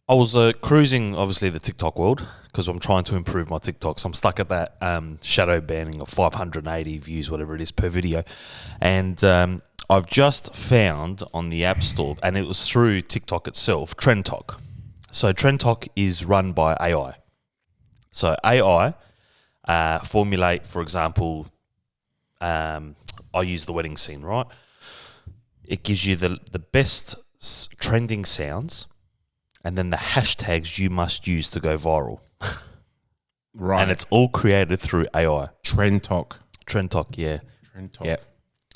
I was cruising, obviously, the TikTok world because I'm trying to improve my TikToks. I'm stuck at that shadow banning of 580 views, whatever it is, per video. And I've just found on the App Store, and it was through TikTok itself, TrendTok. So TrendTok is run by AI. So AI formulate, for example, I use the wedding scene, right? It gives you the best trending sounds and then the hashtags you must use to go viral. Right. And it's all created through AI. TrendTok, yeah. TrendTok. Yeah.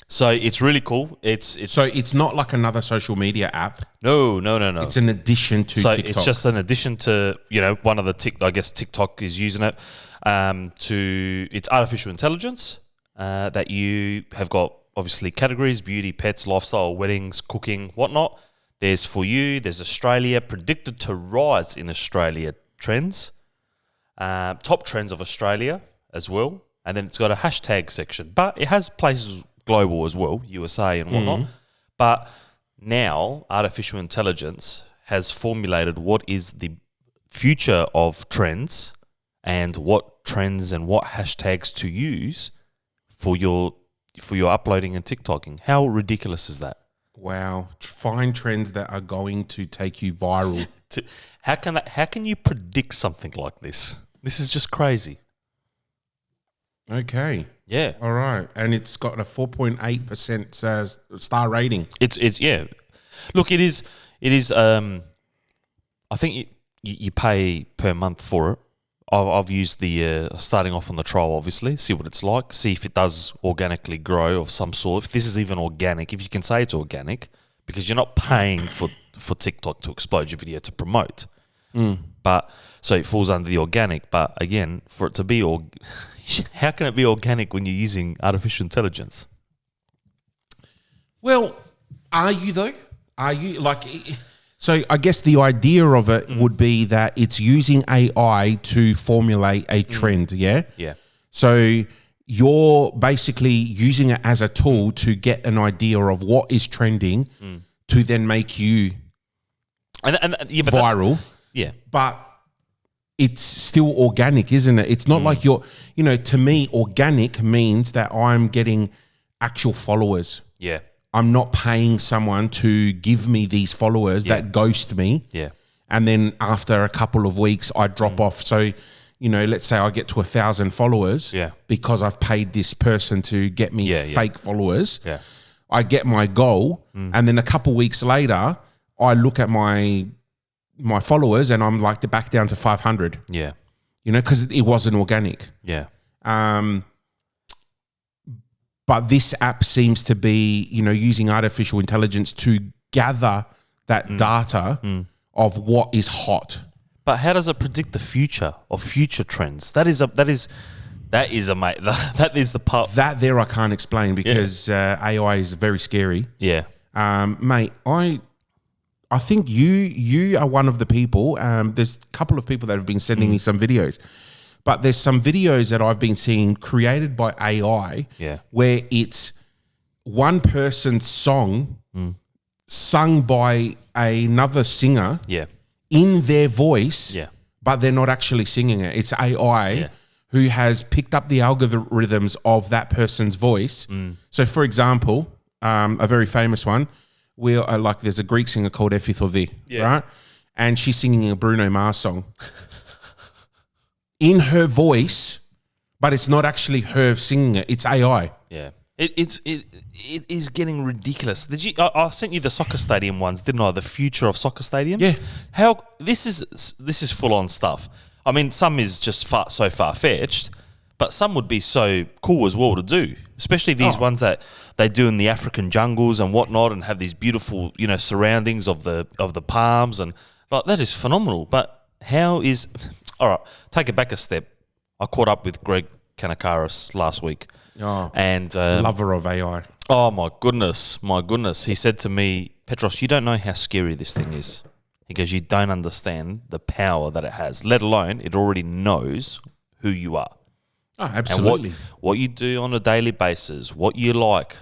So it's really cool. So it's not like another social media app. No. It's an addition to so TikTok. It's just an addition to, one of the I guess TikTok is using it to it's artificial intelligence that you have got obviously categories: beauty, pets, lifestyle, weddings, cooking, whatnot. There's for you. There's Australia, predicted to rise in Australia trends, top trends of Australia as well, and then it's got a hashtag section. But it has places global as well, USA and whatnot. But now artificial intelligence has formulated what is the future of trends and what trends and what hashtags to use for your uploading and TikToking. How ridiculous is that? Wow. Find trends that are going to take you viral. How can you predict something like this? This is just crazy. Okay. Yeah. All right. And it's got a 4.8% star rating. It's yeah. Look, it is. I think you pay per month for it. I've used the starting off on the trial, obviously, see what it's like, see if it does organically grow of some sort. If this is even organic, if you can say it's organic, because you're not paying for TikTok to explode your video to promote. But so it falls under the organic. But again, for it to be how can it be organic when you're using artificial intelligence? Well, are you though? Are you like? So I guess the idea of it would be that it's using AI to formulate a trend. Yeah. Yeah. So you're basically using it as a tool to get an idea of what is trending to then make you and viral. Yeah. But it's still organic, isn't it? It's not like to me, organic means that I'm getting actual followers. Yeah. I'm not paying someone to give me these followers that ghost me. Yeah. And then after a couple of weeks, I drop off. So, let's say I get to 1,000 followers because I've paid this person to get me fake followers. Yeah. I get my goal. And then a couple of weeks later, I look at my followers and I'm like back down to 500. Yeah. Because it wasn't organic. Yeah. But this app seems to be, using artificial intelligence to gather that data of what is hot. But how does it predict the future of future trends? That is mate. That is the part that there I can't explain because AI is very scary. Yeah, mate. I think you are one of the people. There's a couple of people that have been sending me some videos. But there's some videos that I've been seeing created by AI where it's one person's song sung by another singer in their voice, but they're not actually singing it. It's AI who has picked up the algorithms of that person's voice. So, for example, a very famous one, there's a Greek singer called Epithodi, right? And she's singing a Bruno Mars song. In her voice, but it's not actually her singing it. It's AI. Yeah, it is getting ridiculous. I sent you the soccer stadium ones, didn't I? The future of soccer stadiums. Yeah. How this is full on stuff. I mean, some is just so far fetched, but some would be so cool as well to do. Especially these ones that they do in the African jungles and whatnot, and have these beautiful surroundings of the palms, and like that is phenomenal. But how is all right, take it back a step. I caught up with Greg Kanakaris last week. And lover of AI. Oh, my goodness. He said to me, Petros, you don't know how scary this thing is. He goes, you don't understand the power that it has, let alone it already knows who you are. Oh, absolutely. And what you do on a daily basis, what you like.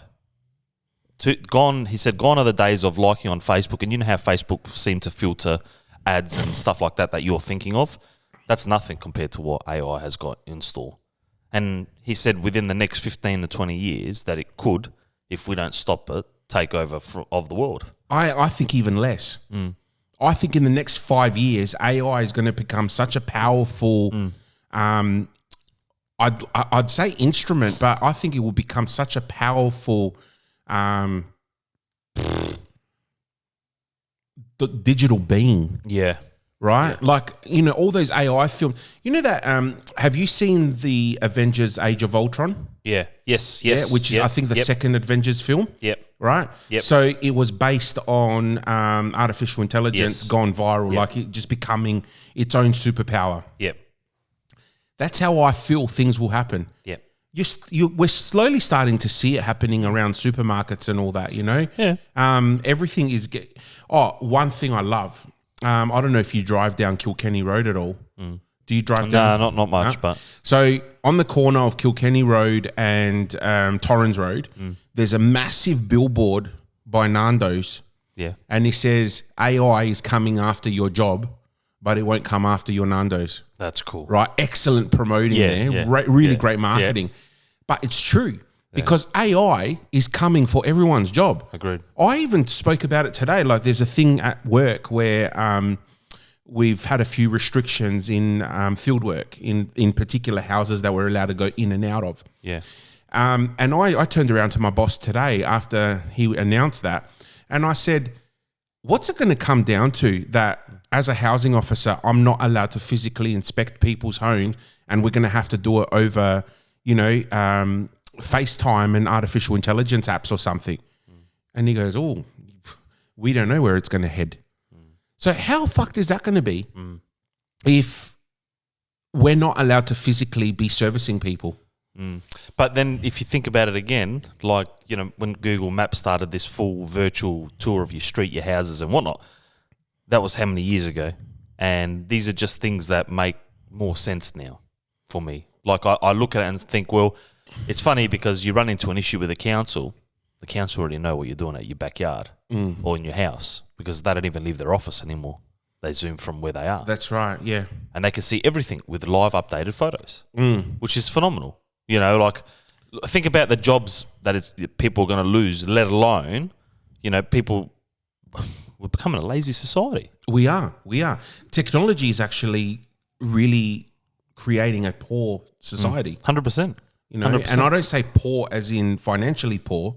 He said, gone are the days of liking on Facebook. And you know how Facebook seemed to filter ads and stuff like that you're thinking of, that's nothing compared to what AI has got in store. And he said within the next 15 to 20 years that it could, if we don't stop it, take over of the world. I think even less. I think in the next 5 years, AI is going to become such a powerful, I'd say instrument, but I think it will become such a powerful digital being. Yeah. Right? Yeah. Like, all those AI films. You know that, have you seen the Avengers Age of Ultron? Yeah. Yes. Yeah, which is, I think, the second Avengers film. Yep. Right? Yep. So it was based on artificial intelligence gone viral, like it just becoming its own superpower. Yep. That's how I feel things will happen. Yep. We're slowly starting to see it happening around supermarkets and all that, Yeah. Everything is... one thing I love... I don't know if you drive down Kilkenny Road at all. Do you drive down? No, not much, but... So on the corner of Kilkenny Road and Torrens Road, there's a massive billboard by Nando's. Yeah. And it says, AI is coming after your job, but it won't come after your Nando's. That's cool. Right? Excellent promoting there. Really great marketing. Yeah. But it's true. Because AI is coming for everyone's job. Agreed. I even spoke about it today. Like there's a thing at work where we've had a few restrictions in field work in particular houses that we're allowed to go in and out of. Yeah. And I turned around to my boss today after he announced that, and I said, what's it going to come down to that as a housing officer, I'm not allowed to physically inspect people's homes and we're going to have to do it over, FaceTime and artificial intelligence apps or something. And he goes, oh, we don't know where it's going to head. So how fucked is that going to be if we're not allowed to physically be servicing people? But then if you think about it again, like, when Google Maps started this full virtual tour of your street, your houses and whatnot, that was how many years ago? And these are just things that make more sense now for me. Like I look at it and think, well, it's funny because you run into an issue with the council already know what you're doing at your backyard or in your house because they don't even leave their office anymore. They Zoom from where they are. That's right, yeah. And they can see everything with live updated photos, which is phenomenal. Like think about the jobs that people are going to lose, let alone, people, we're becoming a lazy society. We are. Technology is actually really creating a poor society. 100%. 100%. And I don't say poor as in financially poor,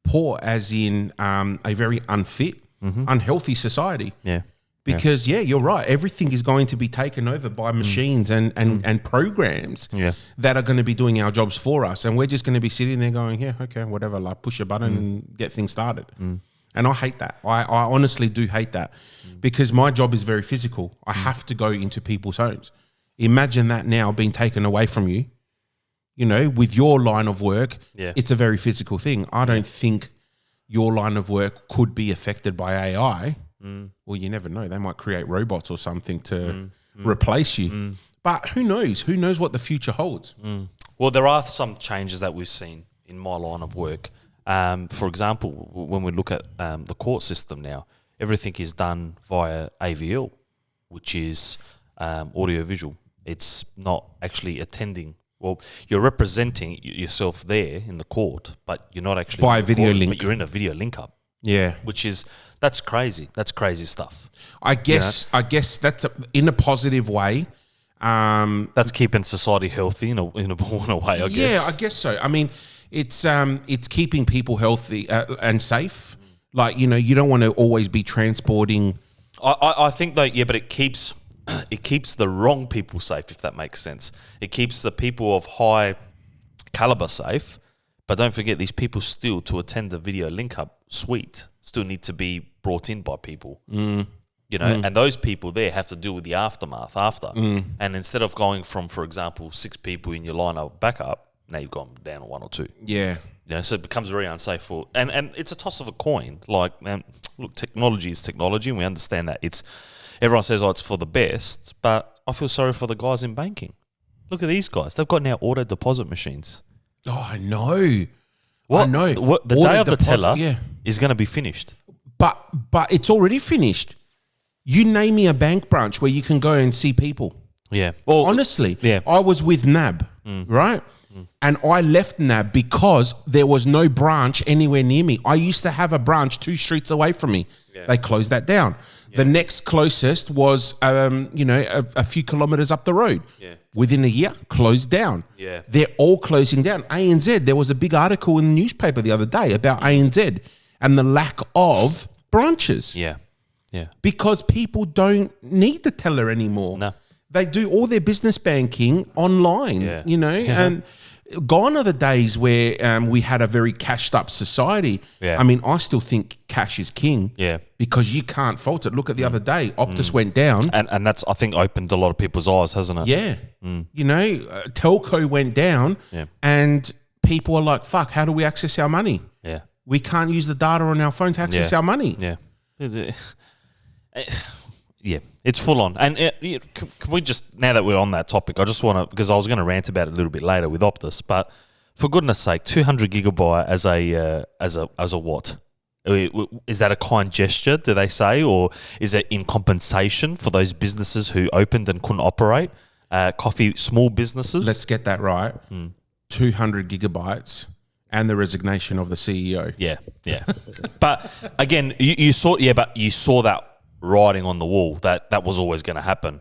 poor as in a very unfit, unhealthy society. Yeah. Because, you're right. Everything is going to be taken over by machines and programs that are going to be doing our jobs for us. And we're just going to be sitting there going, yeah, okay, whatever, like push a button and get things started. And I hate that. I honestly do hate that because my job is very physical. I have to go into people's homes. Imagine that now being taken away from you. With your line of work, it's a very physical thing. I don't think your line of work could be affected by AI. Well, you never know. They might create robots or something to replace you. But who knows? Who knows what the future holds? Well, there are some changes that we've seen in my line of work. For example, when we look at the court system now, everything is done via AVL, which is audio-visual. It's not actually attending. Well, you're representing yourself there in the court, but you're not actually by a video link. But you're in a video link up. Yeah, that's crazy. That's crazy stuff. I guess that's in a positive way. That's keeping society healthy in a way. I guess. Yeah, I guess so. I mean, it's keeping people healthy and safe. Like you don't want to always be transporting. I think though, but it keeps the wrong people safe, if that makes sense. It keeps the people of high caliber safe, but don't forget these people still, to attend the video link up suite, still need to be brought in by people. And those people there have to deal with the aftermath after. And instead of going from, for example, 6 people in your line of backup, now you've gone down to 1 or 2. Yeah. So it becomes very unsafe for, and it's a toss of a coin. Like, look, technology is technology, and we understand that everyone says, it's for the best, but I feel sorry for the guys in banking. Look at these guys. They've got now auto deposit machines. Oh, I know. What? I know. The day of the teller is going to be finished. But it's already finished. You name me a bank branch where you can go and see people. Yeah. Well, honestly, yeah. I was with NAB, right? And I left NAB because there was no branch anywhere near me. I used to have a branch 2 streets away from me. Yeah. They closed that down. Yeah. The next closest was, a few kilometers up the road. Yeah. Within a year, closed down. Yeah. They're all closing down. ANZ, there was a big article in the newspaper the other day about ANZ and the lack of branches. Yeah. Yeah. Because people don't need the teller anymore. No. They do all their business banking online, and gone are the days where we had a very cashed up society. Yeah. I mean, I still think cash is king. Yeah. Because you can't fault it. Look at the other day, Optus went down. And that's, I think, opened a lot of people's eyes, hasn't it? Yeah. Telco went down and people are like, fuck, how do we access our money? Yeah. We can't use the data on our phone to access our money. Yeah. Yeah, it's full on. And can we just, now that we're on that topic, I just want to, because I was going to rant about it a little bit later with Optus, but for goodness sake, 200 gigabyte as a what? Is that a kind gesture, do they say, or is it in compensation for those businesses who opened and couldn't operate? Small businesses? Let's get that right. 200 gigabytes and the resignation of the CEO. Yeah. But again, you saw that writing on the wall that was always going to happen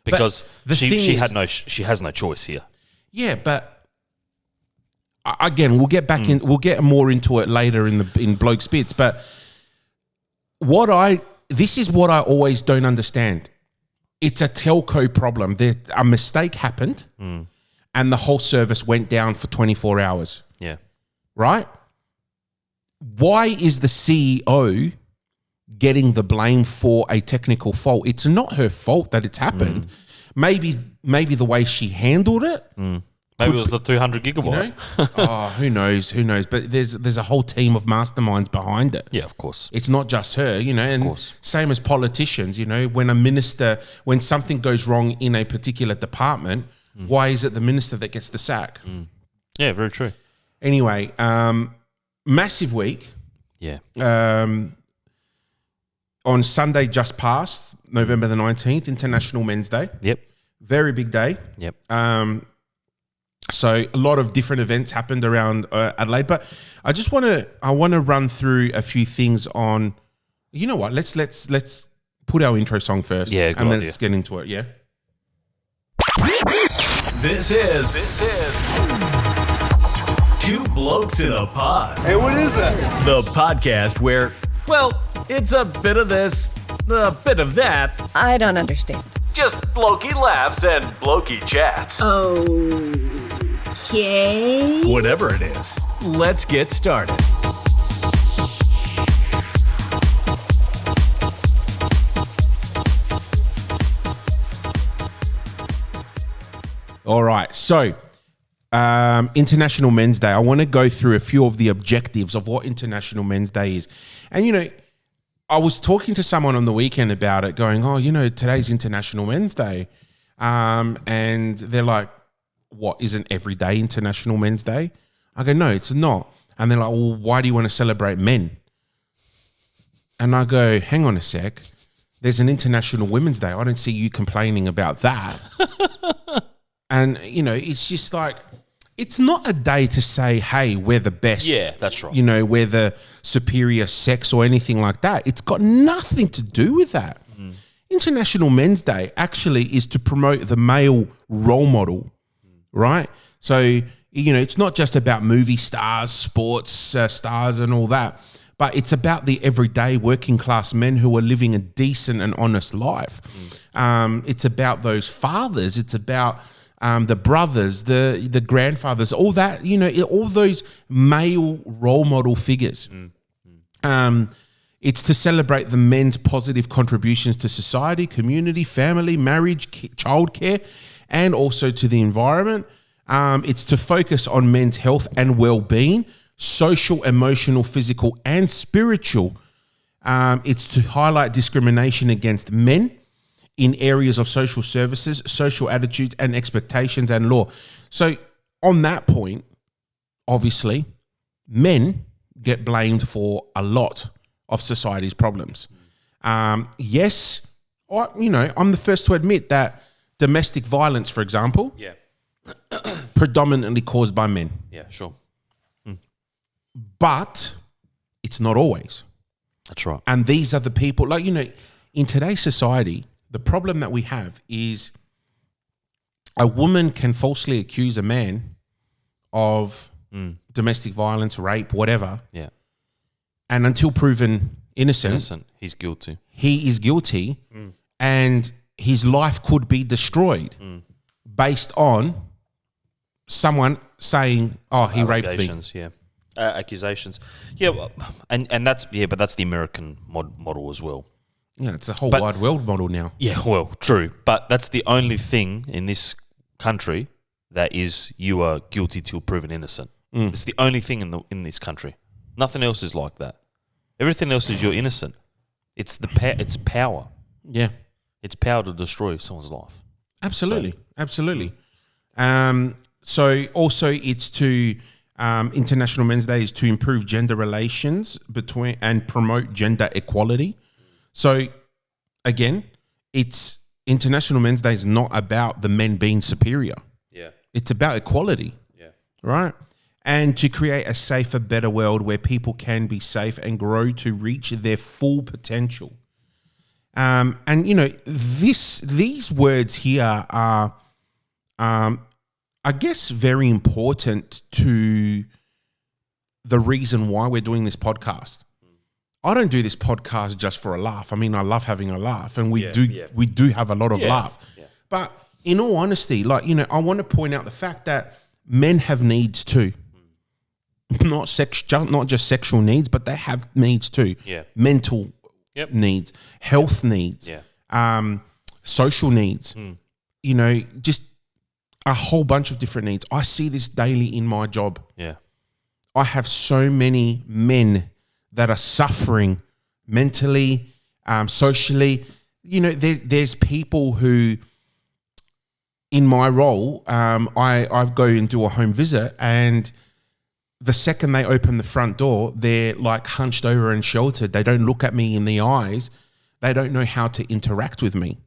because she has no choice here. Yeah, but again, we'll get back in. We'll get more into it later in Bloke's Bits. But this is what I always don't understand. It's a telco problem. A mistake happened, and the whole service went down for 24 hours. Yeah, right. Why is the CEO getting the blame for a technical fault? It's not her fault that it's happened. Maybe the way she handled it. Maybe it was the 200 gigabyte. Who knows? But there's a whole team of masterminds behind it. Yeah, of course. It's not just her, and same as politicians, when something goes wrong in a particular department, why is it the minister that gets the sack? Yeah, very true. Anyway, massive week. Yeah. On Sunday just past, November the 19th, International Men's Day. Yep. Very big day. Yep. So a lot of different events happened around Adelaide, but I want to run through a few things on, you know what, let's put our intro song first. Yeah, good and then idea. let's get into it, yeah? This is Two Blokes in a Pod. Hey, what is that? The podcast where, well, it's a bit of this, a bit of that. I don't understand. Just blokey laughs and blokey chats. Okay. Whatever it is, let's get started. All right, so International Men's Day. I want to go through a few of the objectives of what International Men's Day is. And, I was talking to someone on the weekend about it going, today's International Men's Day. And they're like, what, isn't every day International Men's Day? I go, no, it's not. And they're like, well, why do you want to celebrate men? And I go, hang on a sec. There's an International Women's Day. I don't see you complaining about that. And, it's just like, it's not a day to say, hey, we're the best. Yeah, that's right. We're the superior sex or anything like that. It's got nothing to do with that. International Men's Day actually is to promote the male role model, right? So, it's not just about movie stars, sports stars and all that, but it's about the everyday working class men who are living a decent and honest life. It's about those fathers. It's about the brothers, the grandfathers, all that, all those male role model figures. It's to celebrate the men's positive contributions to society, community, family, marriage, childcare, and also to the environment. It's to focus on men's health and well-being, social, emotional, physical, and spiritual. It's to highlight discrimination against men in areas of social services, social attitudes and expectations and law. So on that point, obviously, men get blamed for a lot of society's problems. Yes, I'm the first to admit that domestic violence, for example, Yeah. predominantly caused by men. Yeah, sure. But it's not always. That's right. And these are the people, in today's society, the problem that we have is a woman can falsely accuse a man of domestic violence, rape, whatever. Yeah. And until proven innocent, he's guilty. he is guilty and his life could be destroyed based on someone saying, oh, he raped me. Allegations, yeah. Accusations. Yeah, well, and that's but that's the American model as well. Yeah, it's a whole wide world model now. Yeah, well, true. But that's the only thing in this country that is you are guilty till proven innocent. It's the only thing in this country. Nothing else is like that. Everything else is you're innocent. It's it's power. Yeah. It's power to destroy someone's life. Absolutely. Absolutely. So also it's to International Men's Day is to improve gender relations between and promote gender equality. So again, it's International Men's Day is not about the men being superior. Yeah. It's about equality. Yeah. Right? And to create a safer, better world where people can be safe and grow to reach their full potential. And these words here are I guess very important to the reason why we're doing this podcast. I don't do this podcast just for a laugh. I mean, I love having a laugh, and we do have a lot of laugh. Yeah. But in all honesty, I want to point out the fact that men have needs too. Not just sexual needs, but they have needs too. Yeah. Mental needs, health needs, social needs. Just a whole bunch of different needs. I see this daily in my job. Yeah. I have so many men that are suffering mentally, socially. There's people who, in my role, I go and do a home visit, and the second they open the front door, they're like hunched over and sheltered. They don't look at me in the eyes. They don't know how to interact with me.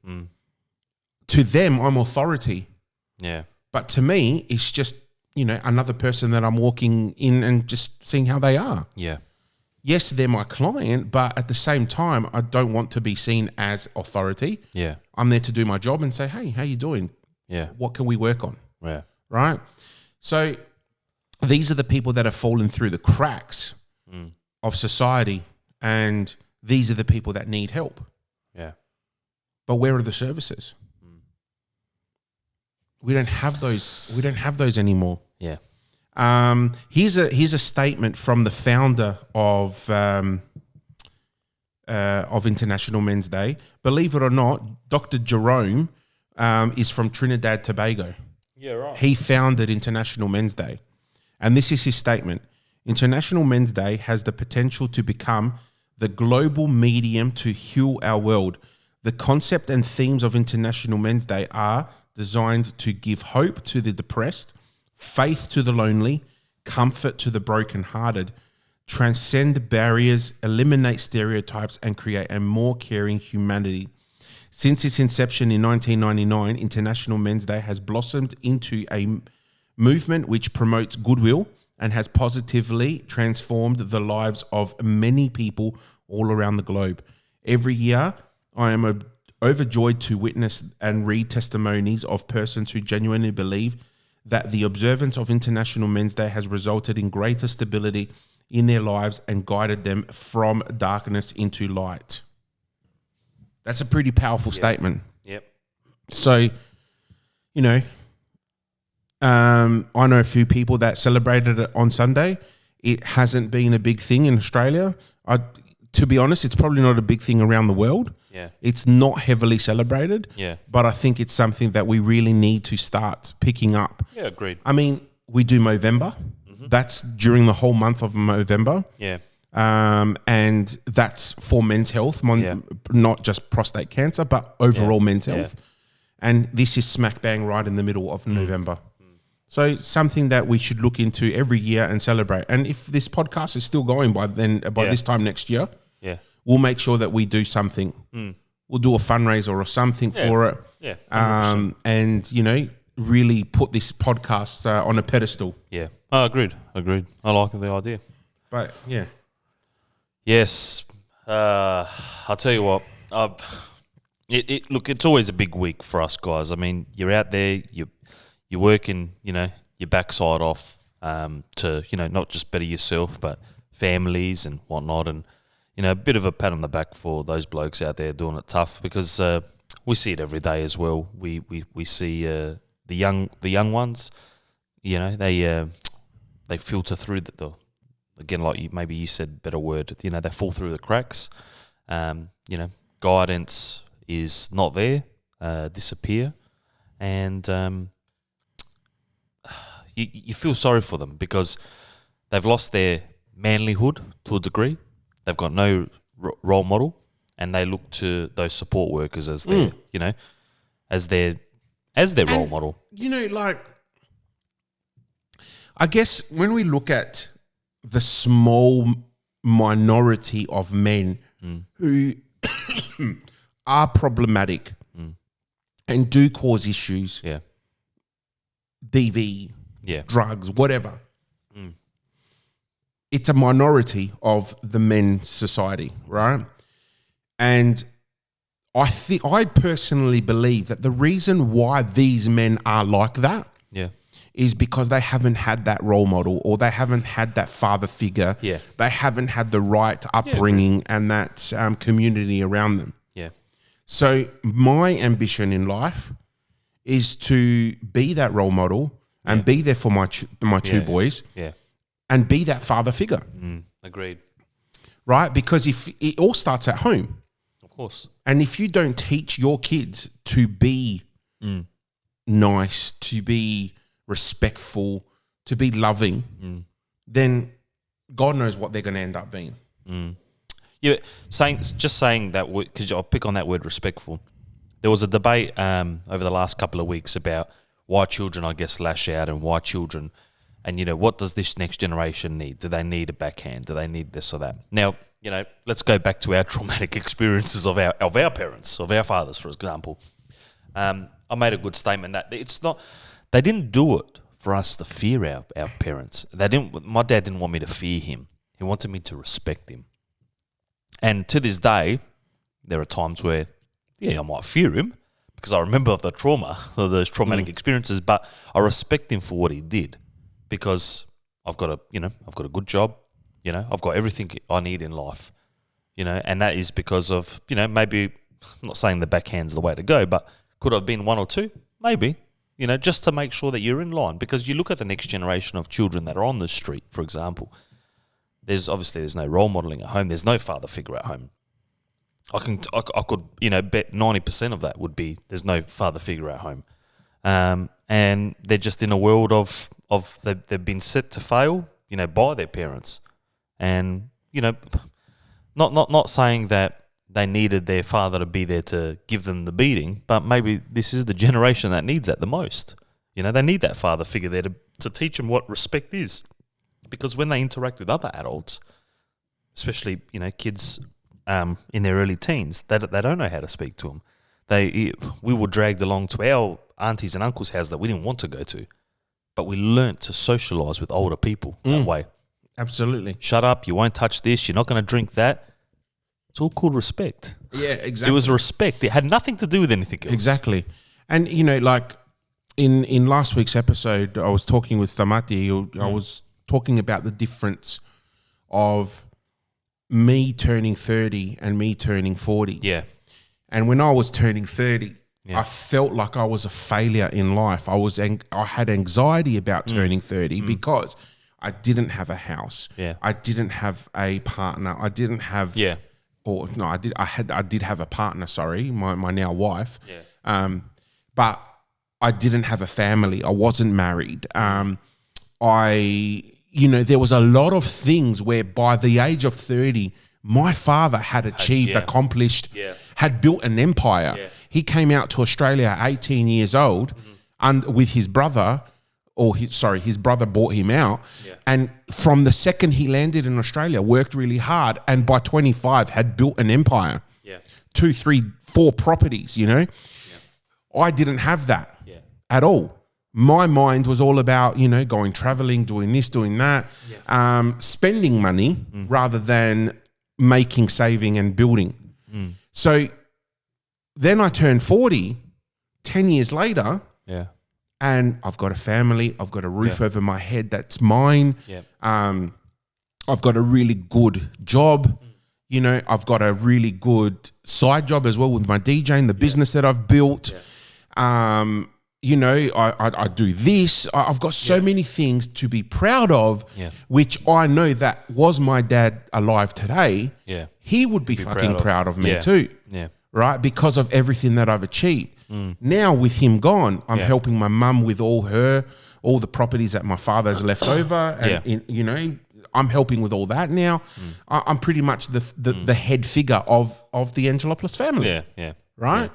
To them, I'm authority. Yeah. But to me, it's just, another person that I'm walking in and just seeing how they are. Yeah. Yes, they're my client, but at the same time, I don't want to be seen as authority. Yeah. I'm there to do my job and say, hey, how you doing? Yeah. What can we work on? Yeah. Right? So these are the people that have fallen through the cracks of society, and these are the people that need help. Yeah. But where are the services? We don't have those. We don't have those anymore. Yeah. Here's a statement from the founder of International Men's Day. Believe it or not, Dr. Jerome is from Trinidad Tobago. Yeah, right. He founded International Men's Day. And this is his statement. International Men's Day has the potential to become the global medium to heal our world. The concept and themes of International Men's Day are designed to give hope to the depressed, faith to the lonely, comfort to the brokenhearted, transcend barriers, eliminate stereotypes, and create a more caring humanity. Since its inception in 1999, International Men's Day has blossomed into a movement which promotes goodwill and has positively transformed the lives of many people all around the globe. Every year, I am overjoyed to witness and read testimonies of persons who genuinely believe that the observance of International Men's Day has resulted in greater stability in their lives and guided them from darkness into light. That's a pretty powerful statement. Yep. So, I know a few people that celebrated it on Sunday. It hasn't been a big thing in Australia. To be honest, it's probably not a big thing around the world. Yeah. It's not heavily celebrated. Yeah. But I think it's something that we really need to start picking up. Yeah, agreed. I mean, we do Movember. That's during the whole month of November. Yeah. And that's for men's health, not just prostate cancer, but overall men's health. And this is smack bang right in the middle of November. So something that we should look into every year and celebrate. And if this podcast is still going by this time next year, we'll make sure that we do something we'll do a fundraiser or something for it. Yeah, 100%. And, really put this podcast on a pedestal. Yeah. Oh, agreed. I like the idea. But, yeah. Yes. I'll tell you what. Look, it's always a big week for us guys. I mean, you're out there, you're working, your backside off to, not just better yourself, but families and whatnot. And, a bit of a pat on the back for those blokes out there doing it tough, because we see it every day as well. We see the young ones, they filter through the again, like maybe you said better word, they fall through the cracks. Guidance is not there, disappear, and you feel sorry for them because they've lost their manlyhood to a degree. They've got no role model, and they look to those support workers as their, as their role model. I guess when we look at the small minority of men who are problematic and do cause issues, Yeah. DV, Yeah. drugs, whatever, it's a minority of the men's society, right? And I personally believe that the reason why these men are like that Yeah. is because they haven't had that role model, or they haven't had that father figure. Yeah. They haven't had the right upbringing and that community around them. Yeah. So my ambition in life is to be that role model and be there for my two boys Yeah. and be that father figure, Agreed. right? Because if it all starts at home, Of course. and if you don't teach your kids to be nice, to be respectful, to be loving, then God knows what they're going to end up being. Yeah, saying that because I'll pick on that word respectful. There was a debate over the last couple of weeks about why children, I guess, lash out, and why children, and what does this next generation need? Do they need a backhand? Do they need this or that? Now, let's go back to our traumatic experiences of our parents, of our fathers, for example. I made a good statement that it's not. They didn't do it for us to fear our parents. They didn't. My dad didn't want me to fear him. He wanted me to respect him. And to this day, there are times where, I might fear him because I remember the trauma, of those traumatic experiences. But I respect him for what he did, because I've got a good job. I've got everything I need in life. And that is because of maybe, I'm not saying the backhand's the way to go, but could have been one or two, maybe. Just to make sure that you're in line, because you look at the next generation of children that are on the street, for example. There's no role modeling at home. There's no father figure at home. I could bet 90% of that would be there's no father figure at home, and they're just in a world of they've been set to fail, by their parents, and not saying that they needed their father to be there to give them the beating, but maybe this is the generation that needs that the most. They need that father figure there to teach them what respect is. Because when they interact with other adults, especially, kids in their early teens, they don't know how to speak to them. We were dragged along to our aunties and uncles' house that we didn't want to go to, but we learnt to socialise with older people that way. Absolutely. Shut up, you won't touch this, you're not going to drink that. It's all called respect. Yeah, exactly. It was respect. It had nothing to do with anything else. Exactly. And, like in last week's episode, I was talking with Stamati. I was talking about the difference of me turning 30 and me turning 40. Yeah. And when I was turning 30, Yeah. I felt like I was a failure in life. I had anxiety about turning 30 because I didn't have a house. Yeah. I didn't have a partner. I didn't have or no, I did have a partner, sorry, my now wife. Yeah. But I didn't have a family. I wasn't married. There was a lot of things where by the age of 30, my father had achieved, accomplished, had built an empire. Yeah. He came out to Australia at 18 years old and with his brother, his brother bought him out. Yeah. And from the second he landed in Australia, worked really hard, and by 25 had built an empire. Yeah. 2, 3, 4 properties, you know. I didn't have that at all. My mind was all about, you know, going traveling, doing this, doing that, spending money rather than making, saving and building. So then I turned 40, 10 years later, and I've got a family, I've got a roof over my head that's mine. I've got a really good job. You know, I've got a really good side job as well with my DJing, the business that I've built. You know, I do this. I've got so many things to be proud of, which I know that was my dad alive today. He would be fucking proud of me too. Right? Because of everything that I've achieved. Now with him gone, I'm helping my mum with all the properties that my father's left over. And, you know, I'm helping with all that now. I'm pretty much the head figure of the Angelopoulos family. Right?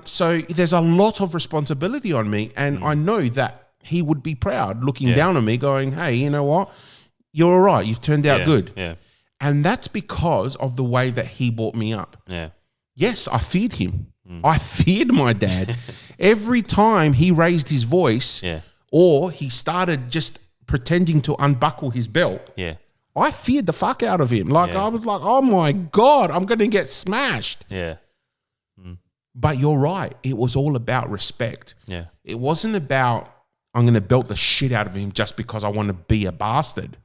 So there's a lot of responsibility on me, and I know that he would be proud looking down on me going, hey, you know what? You're all right. You've turned out good. And that's because of the way that he brought me up. Yes, I feared him. I feared my dad. Every time he raised his voice or he started just pretending to unbuckle his belt, I feared the fuck out of him. Like I was like, oh my God, I'm going to get smashed. But you're right. It was all about respect. It wasn't about, I'm going to belt the shit out of him just because I want to be a bastard.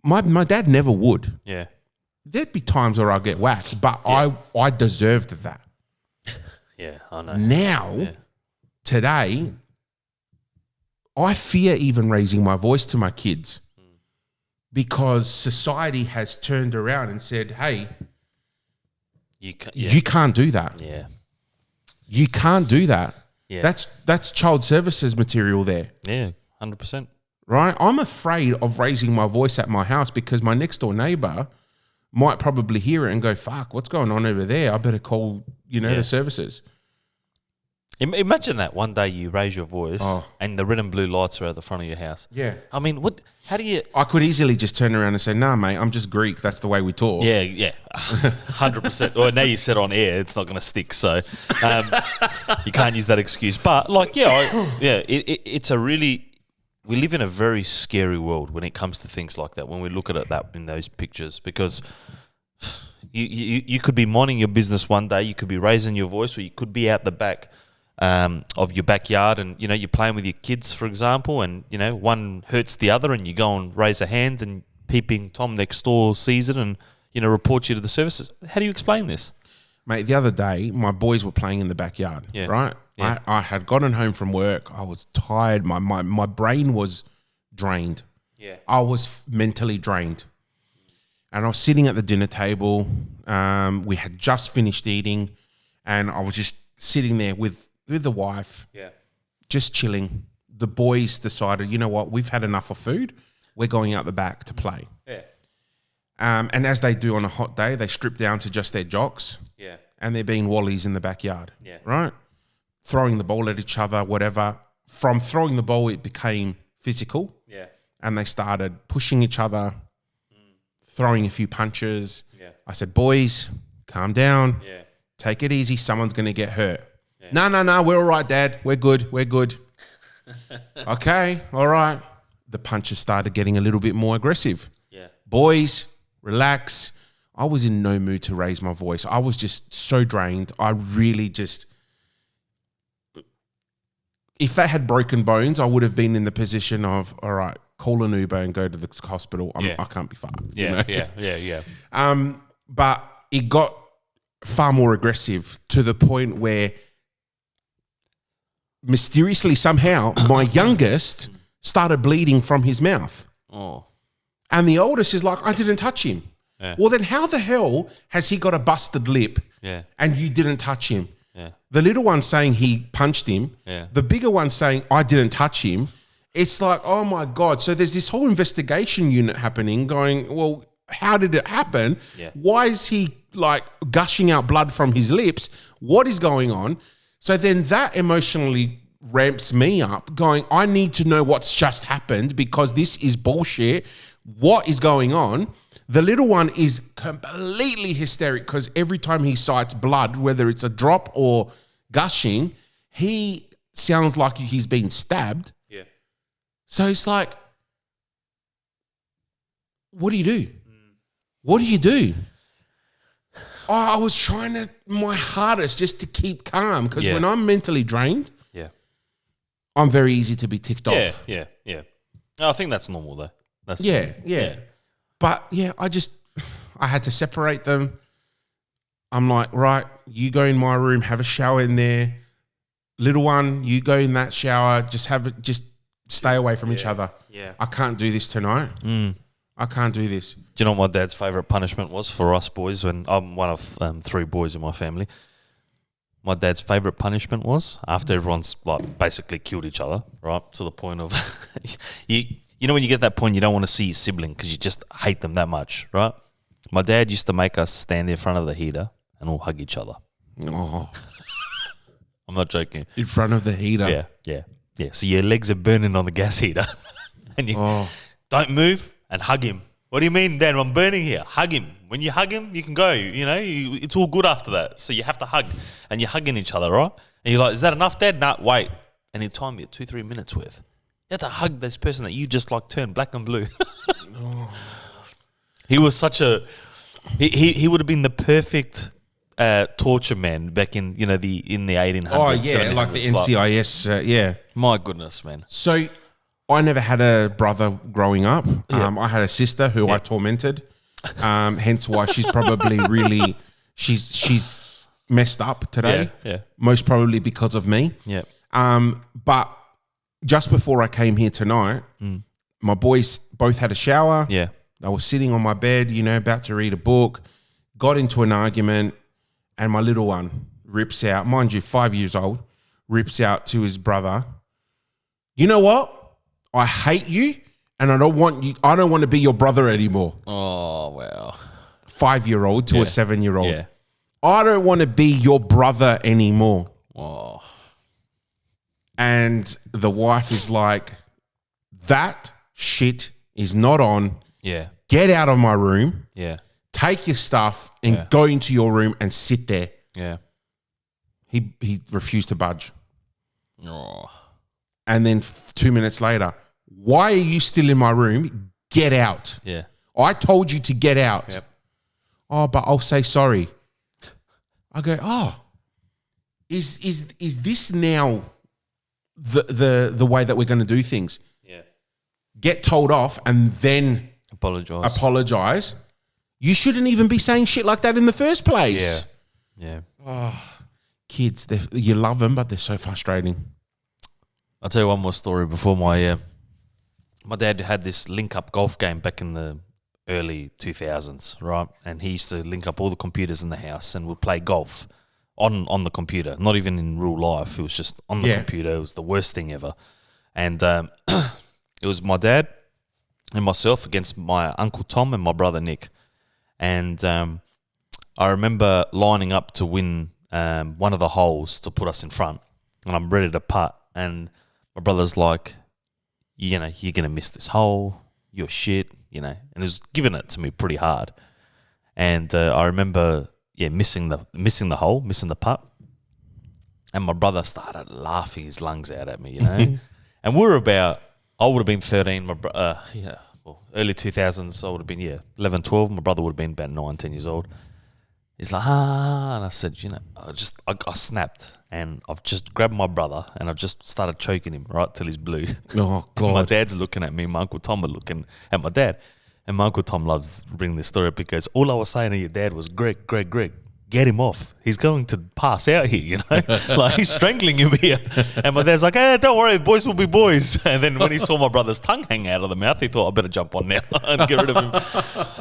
My dad never would. There'd be times where I'll get whacked, but I deserved that. I know. Now, today, I fear even raising my voice to my kids because society has turned around and said, hey, you can't do that. You can't do that. That's child services material there. 100%. Right? I'm afraid of raising my voice at my house because my next door neighbor might probably hear it and go, fuck, what's going on over there? I better call, you know, the services. Imagine that one day you raise your voice and the red and blue lights are at the front of your house. I mean, how do you... I could easily just turn around and say, nah, mate, I'm just Greek. That's the way we talk. 100%. Well, now you said on air, it's not going to stick. So you can't use that excuse. But like, it's a really... We live in a very scary world when it comes to things like that, when we look at it that in those pictures, because you could be minding your business one day, you could be raising your voice, or you could be out the back of your backyard and, you know, you're playing with your kids, for example, and, you know, one hurts the other and you go and raise a hand and peeping Tom next door sees it and, you know, reports you to the services. How do you explain this? Mate, the other day, my boys were playing in the backyard, right? I had gotten home from work. I was tired. My brain was drained. I was mentally drained. And I was sitting at the dinner table. We had just finished eating. And I was just sitting there with the wife, just chilling. The boys decided, you know what? We've had enough of food. We're going out the back to play. And as they do on a hot day, they strip down to just their jocks. And they're being wallies in the backyard, right? Throwing the ball at each other, whatever. From throwing the ball, it became physical. And they started pushing each other, throwing a few punches. I said, boys, calm down. Take it easy. Someone's going to get hurt. No, we're all right, Dad. We're good. Okay, all right. The punches started getting a little bit more aggressive. Boys, relax. I was in no mood to raise my voice. I was just so drained. I really just... If they had broken bones, I would have been in the position of, all right, call an Uber and go to the hospital. I can't be fucked. But it got far more aggressive to the point where mysteriously, somehow, my youngest started bleeding from his mouth. And the oldest is like, I didn't touch him. Well, then how the hell has he got a busted lip and you didn't touch him? The little one saying he punched him. The bigger one saying, I didn't touch him. It's like, oh my God. So there's this whole investigation unit happening going, well, how did it happen? Why is he like gushing out blood from his lips? What is going on? So then that emotionally ramps me up going, I need to know what's just happened because this is bullshit. What is going on? The little one is completely hysteric because every time he sights blood, whether it's a drop or gushing, he sounds like he's been stabbed. Yeah. So it's like, what do you do? What do you do? Oh, I was trying my hardest just to keep calm because when I'm mentally drained, I'm very easy to be ticked off. Yeah. I think that's normal though. That's Yeah. normal. But I had to separate them. I'm like, right, you go in my room, have a shower in there. Little one, you go in that shower, just stay away from each other. Yeah. I can't do this tonight. I can't do this. Do you know what my dad's favourite punishment was for us boys? When I'm one of 3 boys in my family. My dad's favourite punishment was after everyone's like basically killed each other, right? To the point of you know when you get that point you don't want to see your sibling because you just hate them that much, right? My dad used to make us stand in front of the heater and all hug each other. Oh, I'm not joking. in front of the heater. Yeah. So your legs are burning on the gas heater, and you don't move and hug him. What do you mean, Dad? I'm burning here. Hug him. When you hug him, you can go. You know, it's all good after that. So you have to hug, and you're hugging each other, right? And you're like, "Is that enough, Dad?" Nah, wait. And he'll time you 2-3 minutes worth. You have to hug this person that you just like turned black and blue. He was such a. He would have been the perfect torture man back in the 1800s. Oh yeah, like the NCIS. My goodness, man. So I never had a brother growing up. I had a sister who I tormented. Hence why she's probably really she's messed up today. Yeah. Most probably because of me. Yeah. But just before I came here tonight, my boys both had a shower. Yeah. They were sitting on my bed, about to read a book, got into an argument, and my little one rips out, mind you, 5 years old, rips out to his brother, "You know what? I hate you and I don't want to be your brother anymore." Oh, wow. 5-year-old to a 7-year-old. Yeah. "I don't want to be your brother anymore." Oh. And the wife is like, "That shit is not on. Yeah. Get out of my room. Yeah. Take your stuff and go into your room and sit there." Yeah. He refused to budge. Oh. And then 2 minutes later, "Why are you still in my room? Get out. Yeah. I told you to get out." Yep. "Oh, but I'll say sorry." I go, "Oh, is this now the way that we're going to do things? Yeah. Get told off and then apologize. You shouldn't even be saying shit like that in the first place." Yeah. Kids, you love them, but they're so frustrating. I'll tell you one more story before my dad had this link-up golf game back in the early 2000s, right? And he used to link up all the computers in the house and we'd play golf on the computer, not even in real life. It was just on the computer. It was the worst thing ever. And it was my dad and myself against my Uncle Tom and my brother Nick. And I remember lining up to win one of the holes to put us in front. And I'm ready to putt. And my brother's like, you're going to miss this hole. You're shit, And he was giving it to me pretty hard. And I remember, missing the hole, missing the putt. And my brother started laughing his lungs out at me, And I would have been 13, early 2000s, I would have been, 11, 12. My brother would have been about 9, 10 years old. He's like, and I said, I snapped. And I've just grabbed my brother and I've just started choking him right till he's blue. Oh, God. And my dad's looking at me. My Uncle Tom are looking at my dad. And my Uncle Tom loves bringing this story up because all I was saying to your dad was, Greg, get him off. He's going to pass out here, like he's strangling him here. And my dad's like, don't worry, boys will be boys. And then when he saw my brother's tongue hang out of the mouth, he thought, I better jump on now and get rid of him.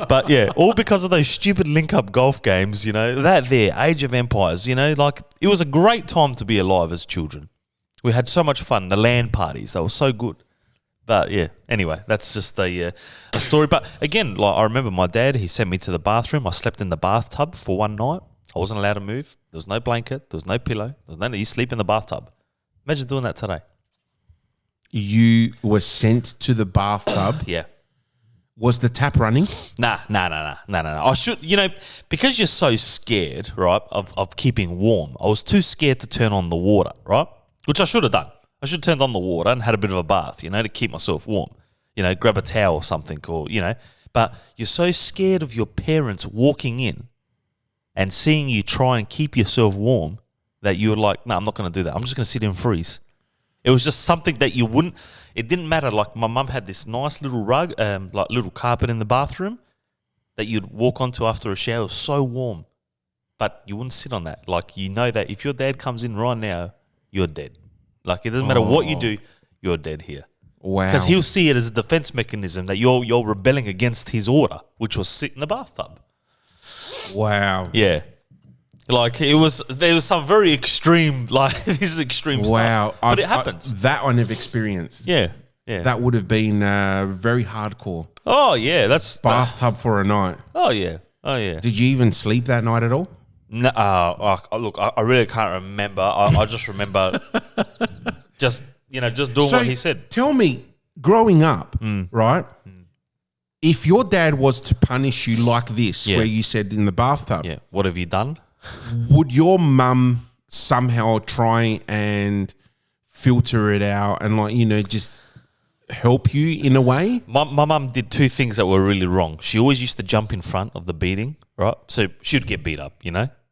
But all because of those stupid link-up golf games, that there, Age of Empires, like it was a great time to be alive as children. We had so much fun. The LAN parties, they were so good. But anyway, that's just a story. But again, like I remember my dad, he sent me to the bathroom. I slept in the bathtub for one night. I wasn't allowed to move. There was no blanket. There was no pillow. You sleep in the bathtub. Imagine doing that today. You were sent to the bathtub? Yeah. Was the tap running? Nah. I should, because you're so scared, right, of keeping warm. I was too scared to turn on the water, right? Which I should have done. I should have turned on the water and had a bit of a bath, to keep myself warm. Grab a towel or something, or But you're so scared of your parents walking in and seeing you try and keep yourself warm that you're like, no, I'm not going to do that. I'm just going to sit and freeze. It was just something that you wouldn't. It didn't matter. Like my mum had this nice little rug, like little carpet in the bathroom that you'd walk onto after a shower. It was so warm, but you wouldn't sit on that. Like that if your dad comes in right now, you're dead. Like it doesn't matter what you do, you're dead here. Wow. Because he'll see it as a defense mechanism that you're rebelling against his order, which was sit in the bathtub. Wow. Yeah. Like there was some very extreme, like this is extreme stuff. But it happens. That I never experienced. Yeah. That would have been very hardcore. Oh yeah, that's Bathtub for a night. Oh yeah. Did you even sleep that night at all? No, look, I really can't remember. I just remember just doing what he said. Tell me, growing up, right? If your dad was to punish you like this, where you said in the bathtub, What have you done? would your mum somehow try and filter it out and just help you in a way? My mum did two things that were really wrong. She always used to jump in front of the beating, right? So she'd get beat up,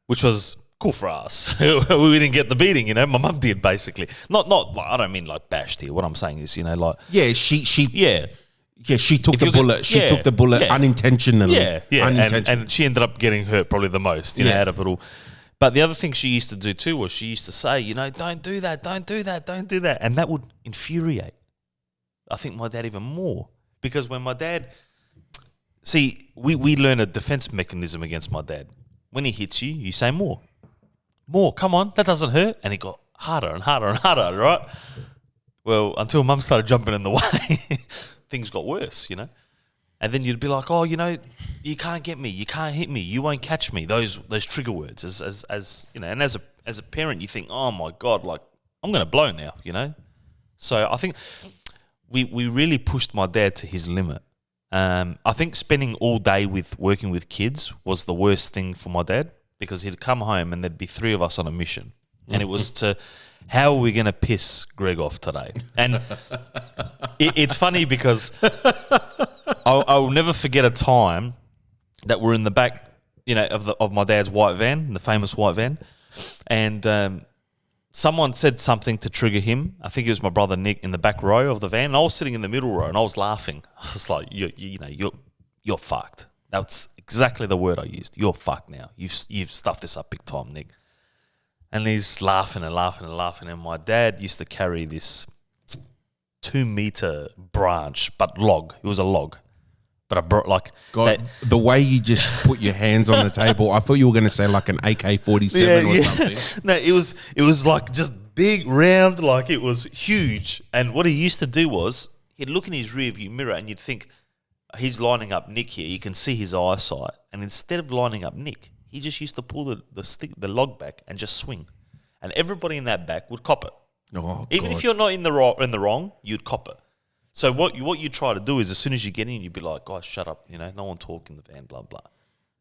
which was cool for us. We didn't get the beating, my mum did basically. Not I don't mean like bashed here. What I'm saying is, she took the bullet. She took the bullet unintentionally. And she ended up getting hurt probably the most, out of it all. But the other thing she used to do too was she used to say, don't do that, don't do that, don't do that. And that would infuriate, I think, my dad even more. Because when my dad... See, we learn a defense mechanism against my dad. When he hits you, you say more. More, come on, that doesn't hurt. And it got harder and harder and harder, right? Well, until mum started jumping in the way... things got worse, and then you'd be like, oh, you can't get me, you can't hit me, you won't catch me. Those trigger words, as and as a parent, you think, oh my God, like I'm gonna blow now, So I think we really pushed my dad to his limit. I think spending all day working with kids was the worst thing for my dad, because he'd come home and there'd be three of us on a mission, and it was to, how are we going to piss Greg off today? And it's funny because I'll never forget a time that we're in the back, of my dad's white van, the famous white van, and someone said something to trigger him. I think it was my brother Nick in the back row of the van. And I was sitting in the middle row and I was laughing. I was like, you're fucked. That's exactly the word I used. You're fucked now. You've stuffed this up big time, Nick. And he's laughing and laughing and laughing. And my dad used to carry this 2-meter branch, but log. It was a log. But God, the way you just put your hands on the table, I thought you were going to say like an AK-47 or something. No, it was like just big, round, like it was huge. And what he used to do was he'd look in his rearview mirror and you'd think he's lining up Nick here. You can see his eyesight. And instead of lining up Nick, he just used to pull the log back and just swing, and everybody in that back would cop it. Oh, even God. if you're not in the wrong, you'd cop it. So what you try to do is, as soon as you get in, you'd be like, guys, shut up, no one talk in the van, blah blah,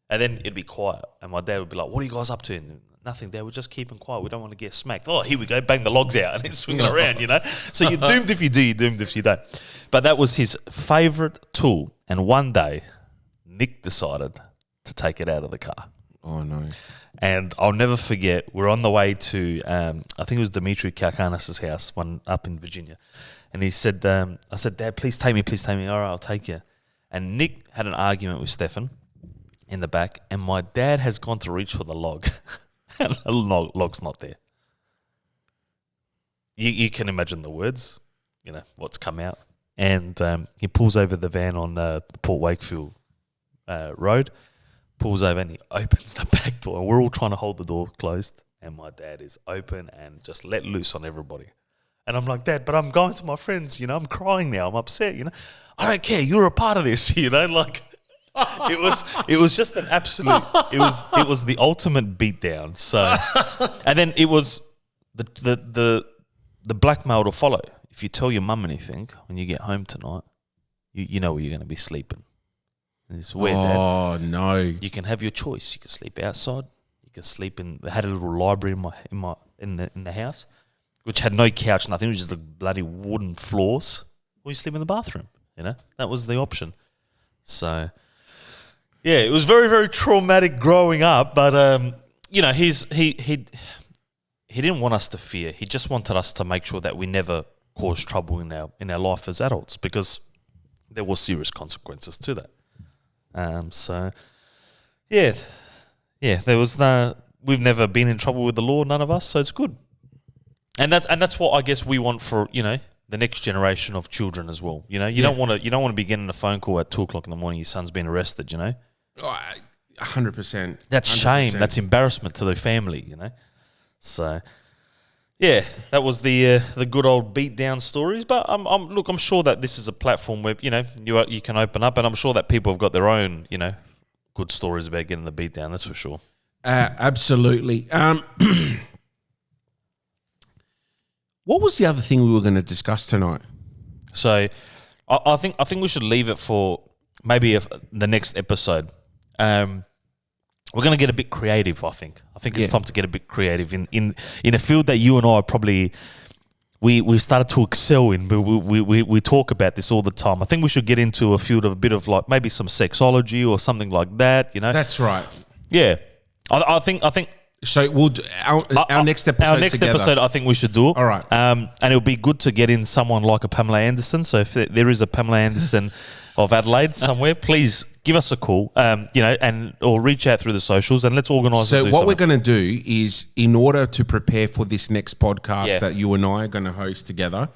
and then it'd be quiet, and my dad would be like, what are you guys up to? And nothing. Dad, we're just keeping quiet. We don't want to get smacked. Oh, here we go, bang the logs out, and he's swinging around, So you're doomed if you do, you're doomed if you don't. But that was his favourite tool, and one day, Nick decided to take it out of the car. Oh, no. And I'll never forget, we're on the way to, I think it was Dimitri Kalkanis' house, one up in Virginia. And he said, I said, Dad, please take me. All right, I'll take you. And Nick had an argument with Stefan in the back, and my dad has gone to reach for the log, and the log's not there. You can imagine the words, what's come out. And he pulls over the van on the Port Wakefield road, pulls over and he opens the back door, and we're all trying to hold the door closed, and my dad is open and just let loose on everybody. And I'm like, Dad, but I'm going to my friends, I'm crying now, I'm upset, I don't care, you're a part of this, like it was just an absolute, it was the ultimate beatdown. So, and then it was the blackmail to follow. If you tell your mum anything when you get home tonight, you know where you're going to be sleeping. It's weird, Dad. Oh no. You can have your choice. You can sleep outside. You can sleep in. They had a little library in the house, which had no couch, nothing. It was just the bloody wooden floors. Or you sleep in the bathroom. You know, that was the option. So, yeah, it was very, very traumatic growing up. But you know, he didn't want us to fear. He just wanted us to make sure that we never cause trouble in our life as adults, because there were serious consequences to that. So, yeah, there was we've never been in trouble with the law, none of us, so it's good. And that's what I guess we want for, you know, the next generation of children as well. You know, you don't want to be getting a phone call at 2:00 in the morning. Your son's been arrested. You know, 100%. that's shame. That's embarrassment to the family. You know, so yeah, that was the good old beatdown stories. But I'm sure that this is a platform where, you know, you can open up, and I'm sure that people have got their own, you know, good stories about getting the beatdown. That's for sure. Absolutely. What was the other thing we were going to discuss tonight? So, I think we should leave it for maybe the next episode. We're going to get a bit creative. I think it's time to get a bit creative in a field that you and I probably we started to excel in. We talk about this all the time. I think we should get into a field of a bit of like maybe some sexology or something like that. You know, That's right. yeah. I think. So we'll do our next episode. Our next together. episode, I think we should do it. All right. And it'll be good to get in someone like a Pamela Anderson. So if there is a Pamela Anderson of Adelaide somewhere, please give us a call. You know, or reach out through the socials, and let's organise. So what we're going to do is, in order to prepare for this next podcast that you and I are going to host together,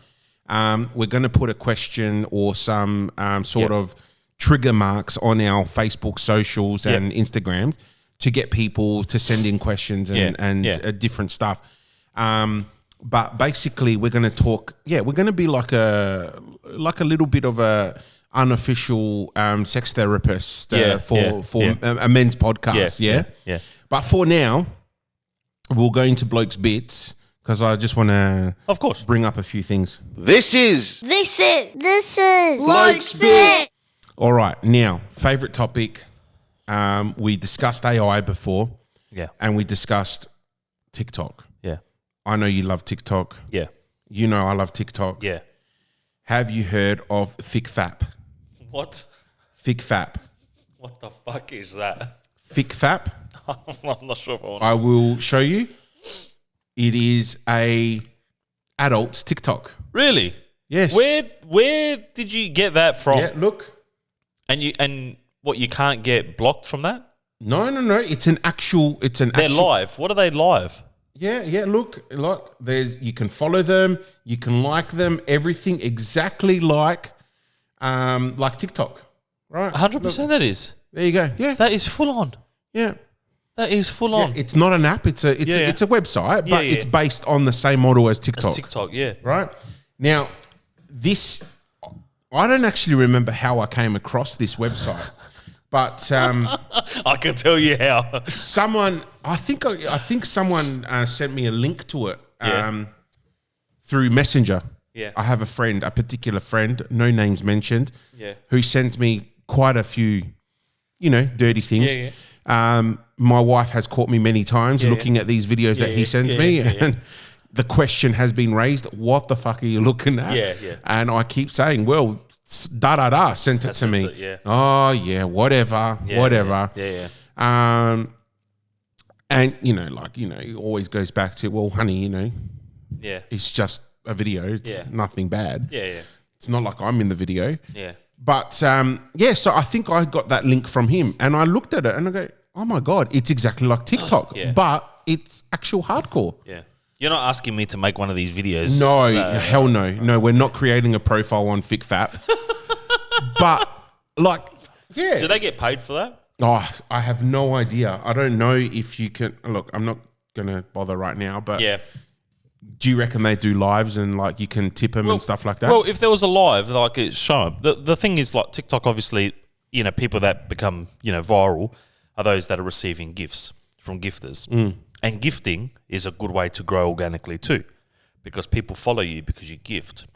we're going to put a question or some sort of trigger marks on our Facebook socials and Instagrams, to get people to send in questions and different stuff. But basically, we're going to talk. Yeah, we're going to be like a little bit of a unofficial sex therapist for a men's podcast. Yeah. But for now, we'll go into Bloke's Bits, because I just want to, of course, bring up a few things. This is Bloke's Bit. All right, now, favorite topic. We discussed AI before, and we discussed TikTok. Yeah, I know you love TikTok. yeah, You know I love TikTok. yeah. Have you heard of FICFAP? What? FICFAP. What the fuck is that? FICFAP. I'm not sure if I want. I will show you. It is a adult's TikTok. Really? Yes. Where did you get that from? Yeah, look. And what, you can't get blocked from that? No. It's an actual. They're live. What are they live? Yeah. Look, you can follow them, you can like them, everything exactly like TikTok, right? 100%. That is. There you go. Yeah, That is full on. yeah. That is full on. It's not an app. It's a website, but it's based on the same model as TikTok. It's TikTok, yeah. Right now, I don't actually remember how I came across this website. But I can tell you how. I think someone sent me a link to it through Messenger. Yeah. I have a particular friend, no names mentioned, who sends me quite a few, dirty things. Yeah. My wife has caught me many times looking at these videos that he sends me, and the question has been raised: what the fuck are you looking at? Yeah. And I keep saying, well, sent it to me. Oh yeah, whatever. Yeah. And it always goes back to, well, honey, it's just a video. It's nothing bad. Yeah. It's not like I'm in the video. Yeah. But so I think I got that link from him, and I looked at it and I go, oh my God, it's exactly like TikTok, but it's actual hardcore. Yeah. You're not asking me to make one of these videos. No, hell no. No, we're not creating a profile on FICFAP. But do they get paid for that? Oh, I have no idea. I don't know if you can. Look, I'm not going to bother right now, but do you reckon they do lives and you can tip them and stuff like that? Well, if there was a live, it's shown. The thing is, TikTok, obviously, people that become, viral are those that are receiving gifts from gifters. And gifting is a good way to grow organically too, because people follow you because you gift.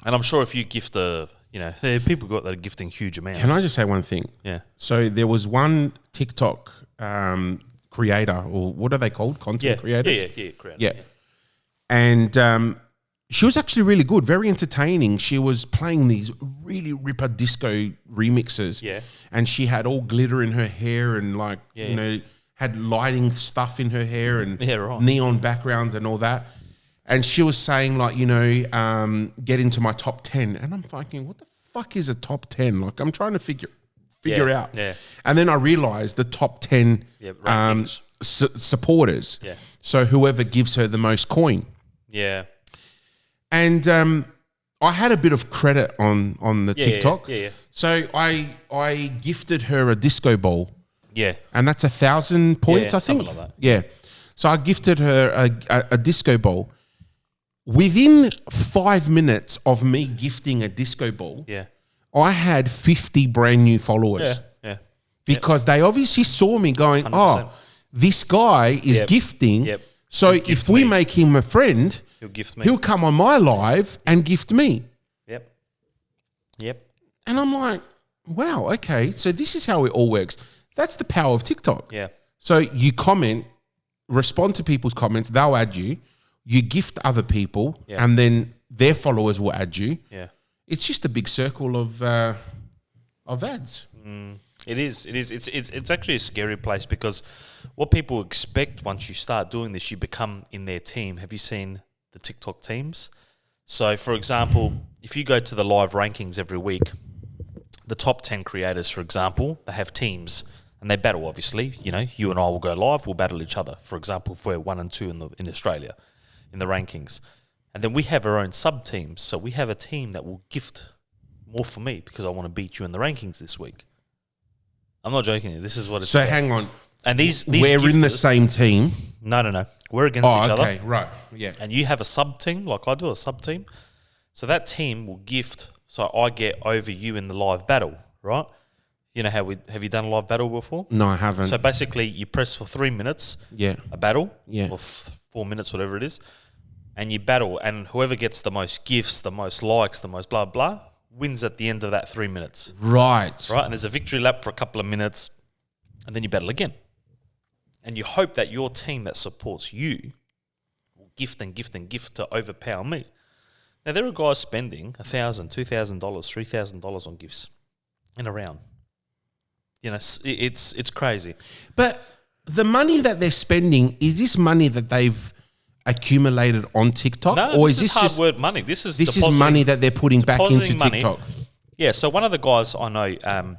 And I'm sure if you gift a You know, there are people got that are gifting huge amounts. Can I just say one thing? Yeah. So there was one TikTok creator, or what are they called? Content creators? Yeah, creator. Yeah. And she was actually really good, very entertaining. She was playing these really ripper disco remixes. Yeah. And she had all glitter in her hair and you know, had lighting stuff in her hair and neon backgrounds and all that. And she was saying you know, get into my top 10. And I'm thinking, what the fuck is a top 10? Like, I'm trying to figure out. Yeah. And then I realized the top 10 supporters. Yeah. So whoever gives her the most coin. Yeah. And I had a bit of credit on the TikTok. Yeah. So I gifted her a disco ball. Yeah. And that's 1,000 points, I think. Something like that. Yeah. So I gifted her a disco ball. Within 5 minutes of me gifting a disco ball, I had 50 brand new followers. Yeah. Because they obviously saw me going, 100%. This guy is gifting. Yep. So if we make him a friend, He'll gift me. he'll come on my live and gift me. Yep. And I'm like, wow, okay. So this is how it all works. That's the power of TikTok. Yeah. So you comment, respond to people's comments, they'll add you, you gift other people, and then their followers will add you. Yeah. It's just a big circle of ads. It is. It's actually a scary place because what people expect once you start doing this, you become in their team. Have you seen the TikTok teams? So, for example, if you go to the live rankings every week, the top 10 creators, for example, they have teams and they battle, obviously. You know, you and I will go live, we'll battle each other. For example, if we're 1 and 2 in Australia, in the rankings. And then we have our own sub-teams. So we have a team that will gift more for me because I want to beat you in the rankings this week. I'm not joking. This is what it's So about. hang on. And these we're in the same team. No. We're against each other. Okay, right. Yeah. And you have a sub-team, like I do, a sub-team. So that team will gift, so I get over you in the live battle, right? You know how have you done a live battle before? No, I haven't. So basically you press for 3 minutes, a battle, or 4 minutes, whatever it is, and you battle, and whoever gets the most gifts, the most likes, the most blah, blah, wins at the end of that 3 minutes. Right. Right? And there's a victory lap for a couple of minutes, and then you battle again. And you hope that your team that supports you will gift and gift and gift to overpower me. Now, there are guys spending $1,000, $2,000, $3,000 on gifts in a round. You know, it's crazy. But the money that they're spending, is this money that they've accumulated on TikTok? No, or this is hard just work money. This is money that they're putting back into depositing money. TikTok? Yeah, so one of the guys I know,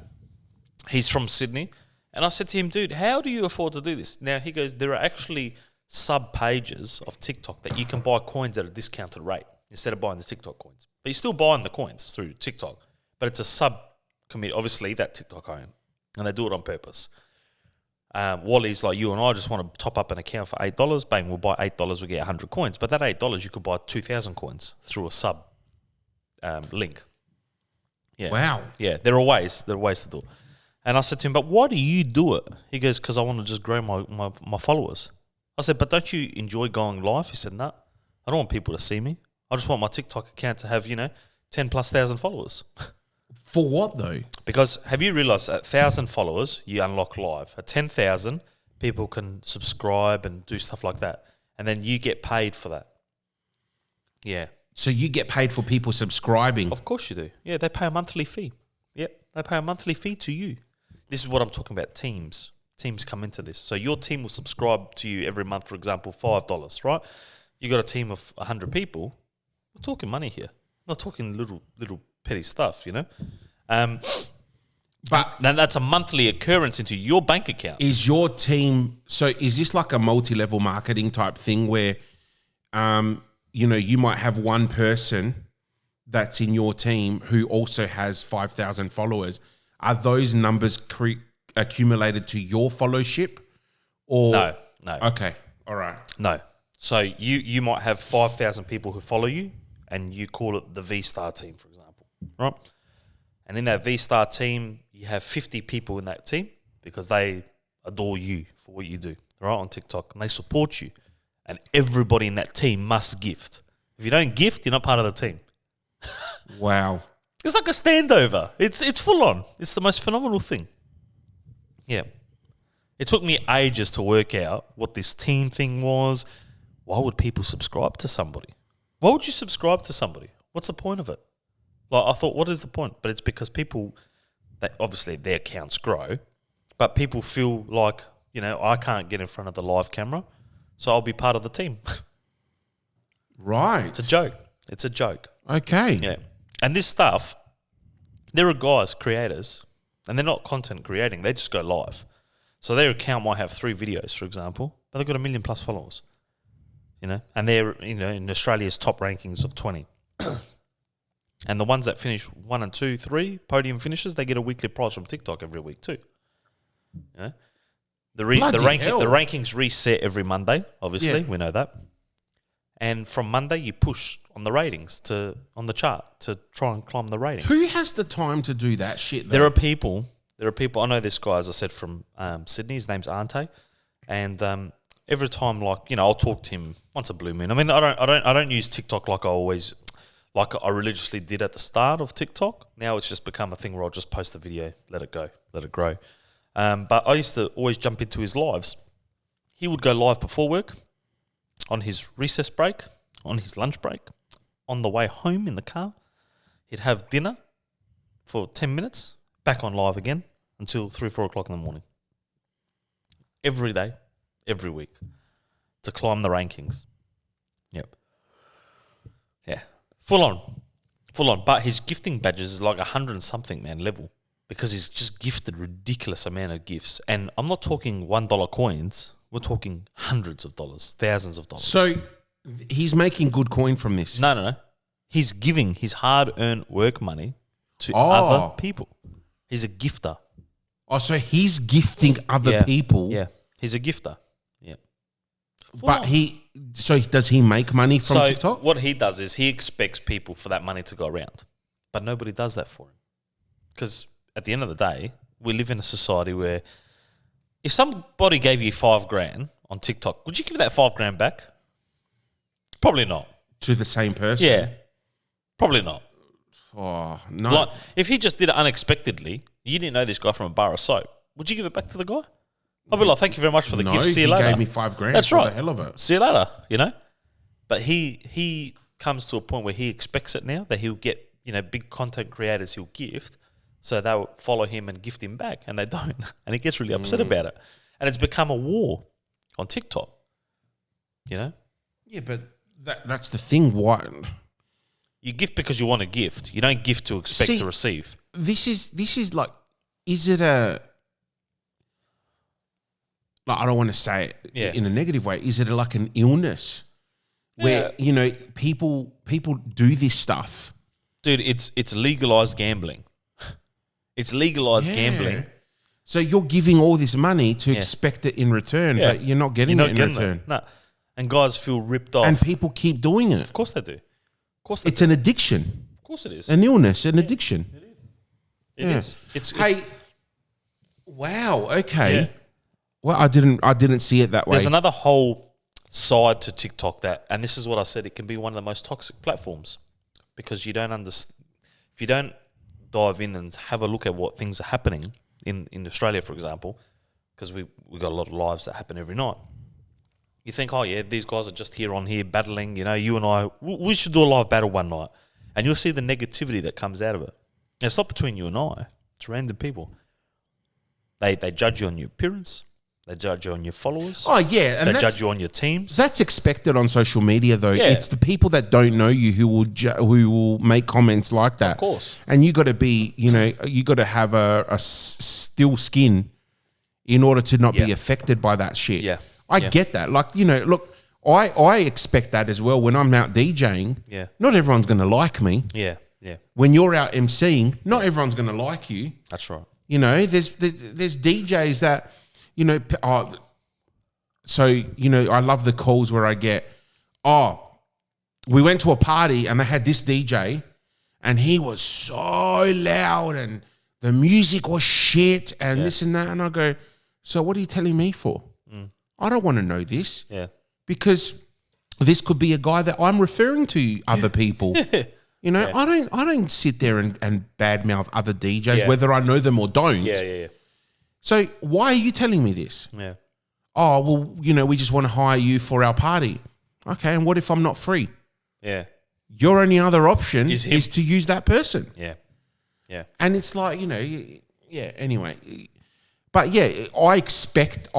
he's from Sydney, and I said to him, dude, how do you afford to do this? Now, he goes, there are actually sub-pages of TikTok that you can buy coins at a discounted rate instead of buying the TikTok coins. But you're still buying the coins through TikTok, but it's a sub-committee, obviously, that TikTok own, and they do it on purpose. Wally's like you and I just want to top up an account for $8. Bang, we'll buy $8, we'll get 100 coins. But that $8, you could buy 2,000 coins through a sub link. Yeah. Wow. Yeah, there are ways to do it. And I said to him, but why do you do it? He goes, because I want to just grow my followers. I said, but don't you enjoy going live? He said, no, I don't want people to see me. I just want my TikTok account to have, 10,000+ followers. For what though? Because have you realised at 1,000 followers, you unlock live. At 10,000, people can subscribe and do stuff like that. And then you get paid for that. Yeah. So you get paid for people subscribing? Of course you do. Yeah, they pay a monthly fee. Yep, they pay a monthly fee to you. This is what I'm talking about, teams. Teams come into this. So your team will subscribe to you every month, for example, $5, right? You got a team of 100 people. We're talking money here. We're not talking little petty stuff, But then that's a monthly occurrence into your bank account. Is your team, so is this like a multi-level marketing type thing where, you might have one person that's in your team who also has 5,000 followers? Are those numbers accumulated to your followership? Or No. Okay, all right. No. So you might have 5,000 people who follow you, and you call it the V-Star team, for example, right? And in that V-Star team, you have 50 people in that team because they adore you for what you do, right, on TikTok, and they support you. And everybody in that team must gift. If you don't gift, you're not part of the team. Wow. It's like a standover. It's full on. It's the most phenomenal thing. Yeah. It took me ages to work out what this team thing was. Why would people subscribe to somebody? Why would you subscribe to somebody? What's the point of it? Like, I thought, what is the point? But it's because people, obviously their accounts grow, but people feel like, I can't get in front of the live camera, so I'll be part of the team. Right. It's a joke. It's a joke. Okay. Yeah. And this stuff, there are guys, creators, and they're not content creating. They just go live. So their account might have 3 videos, for example, but they've got 1 million plus followers. And they're, in Australia's top rankings of 20. And the ones that finish 1 and 2, 3 podium finishes, they get a weekly prize from TikTok every week too. The rankings reset every Monday, obviously, we know that. And from Monday, you push on the ratings on the chart to try and climb the ratings. Who has the time to do that shit, though? There are people. I know this guy, as I said, from Sydney. His name's Ante, and every time, I'll talk to him once a blue moon. I mean, I don't use TikTok like I religiously did at the start of TikTok. Now it's just become a thing where I'll just post a video, let it go, let it grow. But I used to always jump into his lives. He would go live before work, on his recess break, on his lunch break, on the way home in the car. He'd have dinner for 10 minutes, back on live again until 3, 4 o'clock in the morning. Every day, every week, to climb the rankings. Yep. Yeah. Full on. But his gifting badges is like 100 and something, man, level. Because he's just gifted ridiculous amount of gifts. And I'm not talking $1 coins. We're talking hundreds of dollars, thousands of dollars. So he's making good coin from this. No. He's giving his hard-earned work money to other people. He's a gifter. Oh, so he's gifting other people. Yeah, he's a gifter. Yeah. But does he make money from TikTok? What he does is he expects people for that money to go around. But nobody does that for him. Because at the end of the day, we live in a society where if somebody gave you $5,000 on TikTok, would you give that $5,000 back? Probably not. To the same person? Yeah. Probably not. Oh, no. Like, if he just did it unexpectedly, you didn't know this guy from a bar of soap, would you give it back to the guy? I'd be like, thank you very much for the gift. See you later. He gave me $5,000 That's for right. the hell of it. See you later, But he comes to a point where he expects it now, that he'll get, big content creators he'll gift, so they'll follow him and gift him back, and they don't. And he gets really upset about it. And it's become a war on TikTok, Yeah, but that's the thing. Why? You gift because you want to gift. You don't gift to expect to receive. This is like, is it a... Like, I don't want to say it in a negative way. Is it like an illness where, people do this stuff? Dude, it's legalized gambling. It's legalized gambling. So you're giving all this money to expect it in return, but you're not getting it in return. No. And guys feel ripped off. And people keep doing it. Of course they do. Of course it's an addiction. Of course it is. An illness, an addiction. It is. Wow, okay. Yeah. Well, I didn't see it that way. There's another whole side to TikTok and this is what I said, it can be one of the most toxic platforms because you don't understand. If you don't dive in and have a look at what things are happening in Australia, for example, because we got a lot of lives that happen every night. You think, oh yeah, these guys are just here battling. You and I, we should do a live battle one night, and you'll see the negativity that comes out of it. And it's not between you and I; it's random people. They judge you on your appearance. They judge you on your followers. Oh, yeah. And they judge you on your teams. That's expected on social media, though. Yeah. It's the people that don't know you who will make comments like that. Of course. And you got to be, you got to have a still skin in order to not be affected by that shit. Yeah. I get that. Like, look, I expect that as well when I'm out DJing. Yeah. Not everyone's going to like me. Yeah, yeah. When you're out MCing, not everyone's going to like you. That's right. There's DJs that... I love the calls where I get, we went to a party and they had this DJ and he was so loud and the music was shit and this and that. And I go, so what are you telling me for? I don't want to know this. Yeah. Because this could be a guy that I'm referring to other people. You know, Yeah. I don't sit there and badmouth other DJs, Yeah. whether I know them or don't. Yeah. So why are you telling me this? Yeah. Oh, well, you know, we just want to hire you for our party. Okay, and what if I'm not free? Yeah. Your only other option Is him. is to use that person. Yeah. Yeah. And it's like, you know, yeah, anyway. But yeah, I expect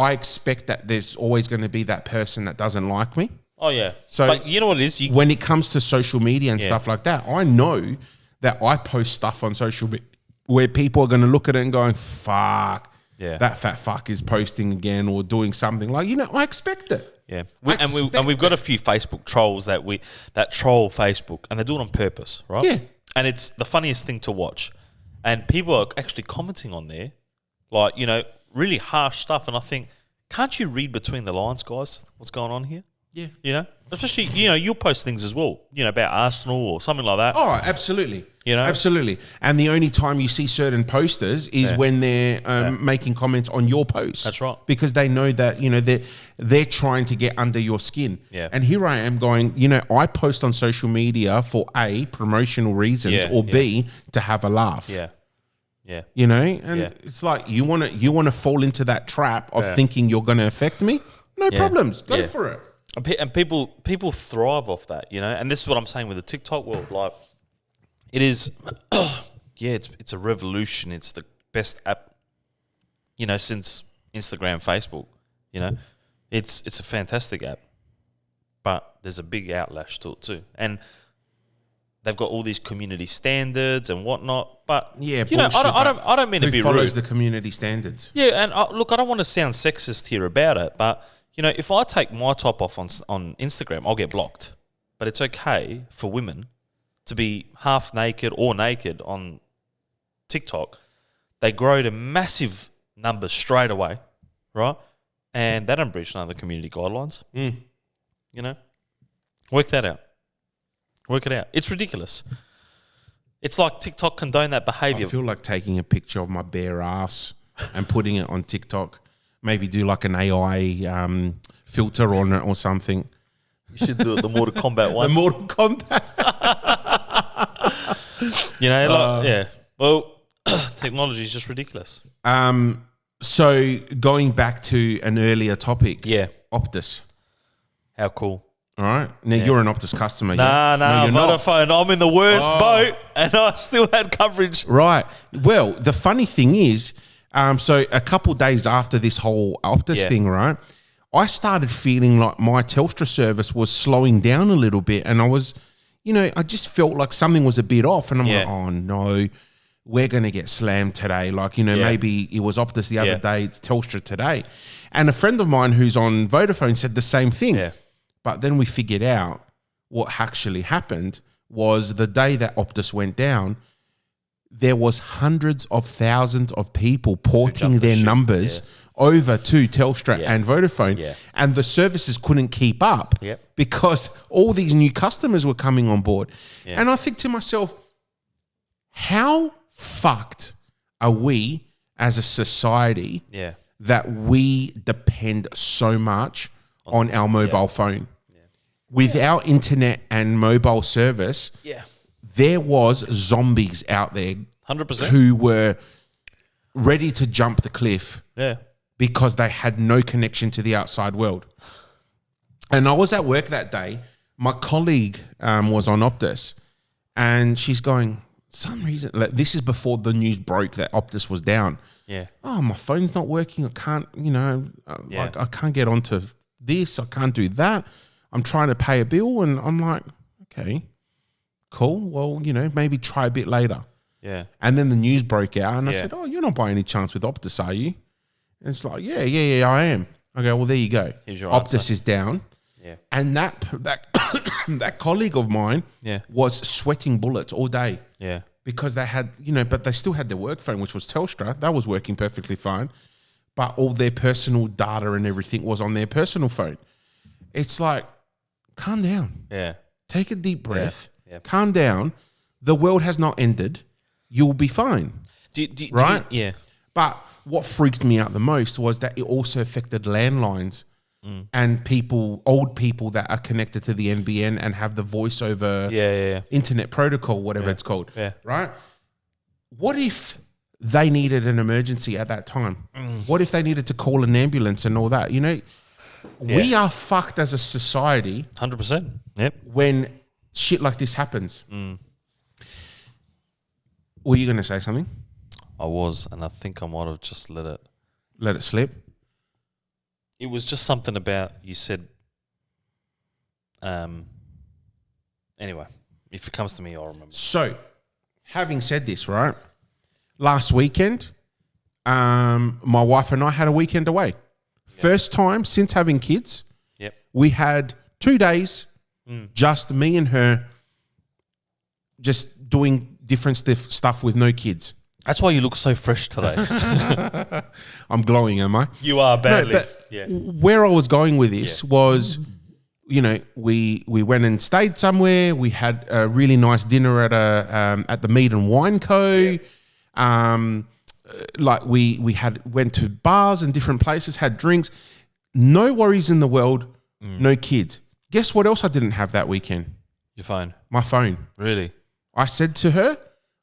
that there's always going to be that person that doesn't like me. Oh, yeah. So but you know what it is? When it comes to social media and Yeah. stuff like that, I know that I post stuff on social media where people are going to look at it and going, fuck, Yeah. that fat fuck is posting again or doing something. Like, you know, I expect it. Yeah, I we've got a few Facebook trolls that troll Facebook, and they do it on purpose, right? Yeah. And it's the funniest thing to watch, and people are actually commenting on there, like, you know, really harsh stuff. And I think, can't you read between the lines, guys? What's going on here? Yeah. You know, especially, you know, you'll post things as well, you know, about Arsenal or something like that. Oh, absolutely. You know? Absolutely. And the only time you see certain posters is Yeah. when they're making comments on your post. That's right. Because they know that, you know, they're trying to get under your skin. Yeah. And here I am going, you know, I post on social media for A, promotional reasons, Yeah, or yeah. B, to have a laugh. Yeah, yeah, You know? And Yeah. it's like you wanna fall into that trap of thinking you're gonna affect me? No Yeah. problems. Go Yeah. for it. And people thrive off that, you know. And this is what I'm saying with the TikTok world. Like, it is, yeah, it's a revolution. It's the best app, you know, since Instagram, Facebook. You know, it's a fantastic app, but there's a big outlash to it too. And they've got all these community standards and whatnot. But Yeah, you know, bullshit, I don't mean to Who be follows rude. the community standards? Yeah, and look, I don't want to sound sexist here about it, but you know, if I take my top off on Instagram, I'll get blocked. But it's okay for women to be half naked or naked on TikTok. They grow to massive numbers straight away, right? And they don't breach none of the community guidelines. You know, work that out. Work it out. It's ridiculous. It's like TikTok condone that I behavior. feel like taking a picture of my bare ass and putting it on TikTok. Maybe do like an AI filter on it or something. You should do it the Mortal Kombat The one. Mortal Kombat. You know, like, yeah. Well, technology is just ridiculous. So going back to an earlier topic. Yeah. Optus. How cool. All right. Now you're an Optus customer. Nah, No, you're not. Vodafone. I'm in the worst boat, and I still had coverage. Right. Well, the funny thing is, so a couple days after this whole Optus Yeah. thing, right, I started feeling like my Telstra service was slowing down a little bit, and I was, you know, I just felt like something was a bit off, and I'm Yeah. like, oh no, we're gonna get slammed today. Like, you know, Yeah. maybe it was Optus the other Yeah. day, it's Telstra today, and a friend of mine who's on Vodafone said the same thing. Yeah. But then we figured out what actually happened was the day that Optus went down, there was hundreds of thousands of people porting jumped the their ship, numbers over to Telstra Yeah. and Vodafone, Yeah. and the services couldn't keep up Yep. because all these new customers were coming on board. Yeah. And I think to myself, how fucked are we as a society Yeah. that we depend so much on our mobile phone? Without internet and mobile service, Yeah. there was zombies out there 100%. who were ready to jump the cliff Yeah. because they had no connection to the outside world. And I was at work that day. My colleague was on Optus, and she's going, some reason, like, this is before the news broke that Optus was down. Yeah. Oh, my phone's not working. I can't, you know, Yeah. like I can't get onto this. I can't do that. I'm trying to pay a bill, and I'm like, okay, cool. Well, you know, maybe try a bit later. Yeah. And then the news broke out, and I Yeah. said, oh, you're not by any chance with Optus, are you? And it's like, yeah, I am. I go, well, there you go. Here's your Optus answer. is down. Yeah. And that that colleague of mine Yeah. was sweating bullets all day Yeah. because they had, you know, but they still had their work phone, which was Telstra. That was working perfectly fine. But all their personal data and everything was on their personal phone. It's like, calm down. Yeah. Take a deep breath. Yeah. Calm down. The world has not ended. You'll be fine. Right? Yeah. But what freaked me out the most was that it also affected landlines. and old people that are connected to the NBN and have the voice over internet protocol, whatever it's called. Yeah. Right? What if they needed an emergency at that time? What if they needed to call an ambulance and all that? You know, we are fucked as a society 100%. Yep. when shit like this happens. Were you going to say something? I was, and I think I might have just let it slip. It was just something about, you said, anyway, if it comes to me, I'll remember. So, having said this, right, last weekend, my wife and I had a weekend away. First time since having kids. Yep. We had 2 days, just me and her, just doing different stuff with no kids. That's why you look so fresh today. I'm glowing, am I? You are badly. No, but where I was going with this was, you know, we went and stayed somewhere. We had a really nice dinner at the Mead and Wine Co. Like we went to bars and different places, had drinks. No worries in the world. No kids. Guess what else I didn't have that weekend? Your phone. My phone. Really? I said to her,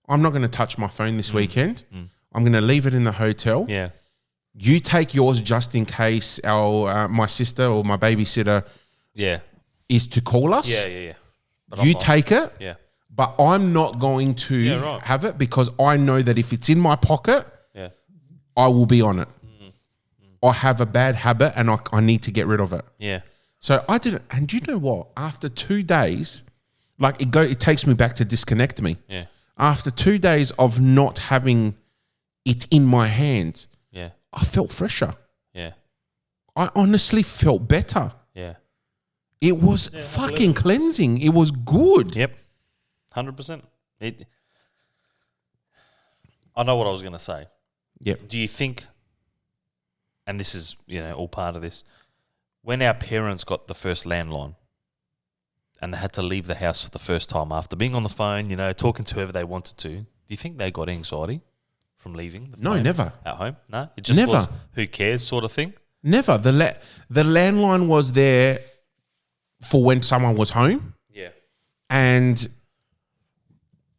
I'm not going to touch my phone this weekend. I'm going to leave it in the hotel. Yeah. You take yours just in case my sister or my babysitter is to call us. Yeah. But You take it. Yeah. But I'm not going to have it because I know that if it's in my pocket, I will be on it. I have a bad habit and I need to get rid of it. Yeah. So I didn't. And you know what? After 2 days, like it takes me back to disconnect me. Yeah. After 2 days of not having it in my hands, I felt fresher. Yeah. I honestly felt better. Yeah. It was fucking cleansing. It was good. Yep. 100%. I know what I was going to say. Yep. Do you think, and this is, all part of this, when our parents got the first landline and they had to leave the house for the first time after being on the phone, talking to whoever they wanted to, do you think they got anxiety from leaving the phone? No, never. At home? No? It just was who cares sort of thing? Never. The landline was there for when someone was home. Yeah. And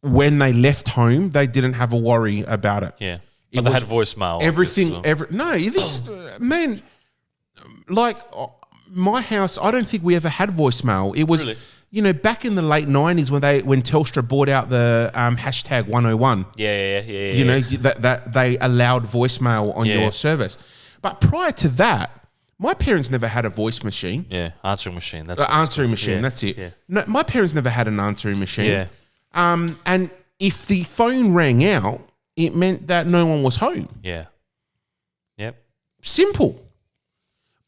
when they left home, they didn't have a worry about it. Yeah. But they had voicemail. Everything, man, like my house, I don't think we ever had voicemail. It was, really? Back in the late 90s when Telstra bought out the hashtag 101. Yeah. That they allowed voicemail on your service. But prior to that, my parents never had a voice machine. Yeah, answering machine. That's answering machine, that's it. Yeah. No, my parents never had an answering machine. Yeah. And if the phone rang out, it meant that no one was home. Yeah. Yep. Simple.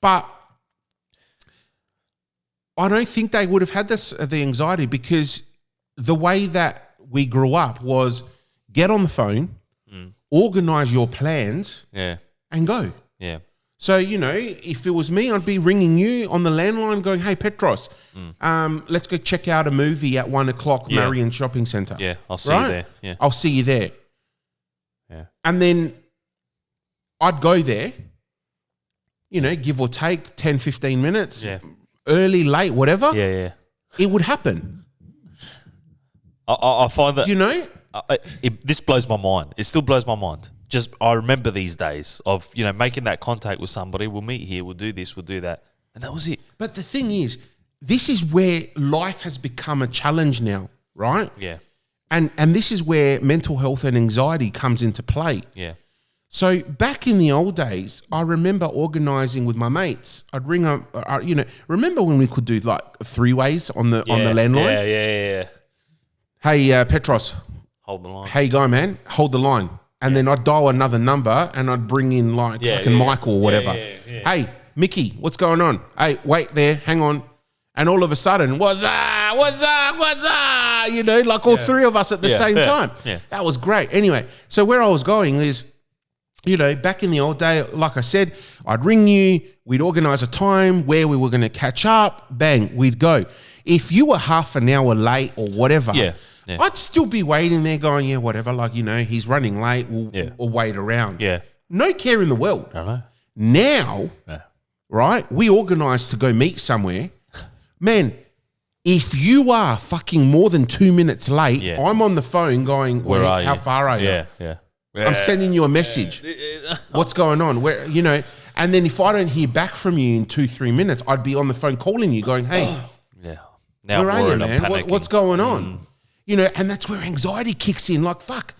But I don't think they would have had the anxiety because the way that we grew up was get on the phone, organise your plans, and go. Yeah. So, if it was me, I'd be ringing you on the landline going, hey, Petros, let's go check out a movie at 1:00, Marion Shopping Centre. Yeah, I'll see you there. Yeah. I'll see you there. Yeah. And then I'd go there, give or take 10, 15 minutes, early, late, whatever. Yeah. It would happen. I find that... this blows my mind. It still blows my mind. Just I remember these days of, making that contact with somebody. We'll meet here. We'll do this. We'll do that. And that was it. But the thing is, this is where life has become a challenge now, right? Yeah. And this is where mental health and anxiety comes into play. Yeah. So back in the old days, I remember organising with my mates. I'd ring up, remember when we could do like 3-ways on the landline? Yeah. Hey, Petros. Hold the line. How you going, man? Hold the line. And then I'd dial another number and I'd bring in Michael or whatever. Yeah. Hey, Mickey, what's going on? Hey, wait there, hang on. And all of a sudden, what's up? Like all three of us at the same time. Yeah. That was great. Anyway, so where I was going is, back in the old day, like I said, I'd ring you, we'd organise a time where we were going to catch up, bang, we'd go. If you were half an hour late or whatever, I'd still be waiting there going, whatever, he's running late, we'll wait around. Yeah. No care in the world. I know. Now, right? We organise to go meet somewhere. Man, if you are fucking more than 2 minutes late, Yeah. I'm on the phone going, Where are how you? far are you? Yeah. I'm sending you a message. What's going on? Where, and then if I don't hear back from you in 2-3 minutes, I'd be on the phone calling you going, hey, Yeah. Now where I'm are you, worried, man? I'm panicking. What's going on? And that's where anxiety kicks in. Like, fuck,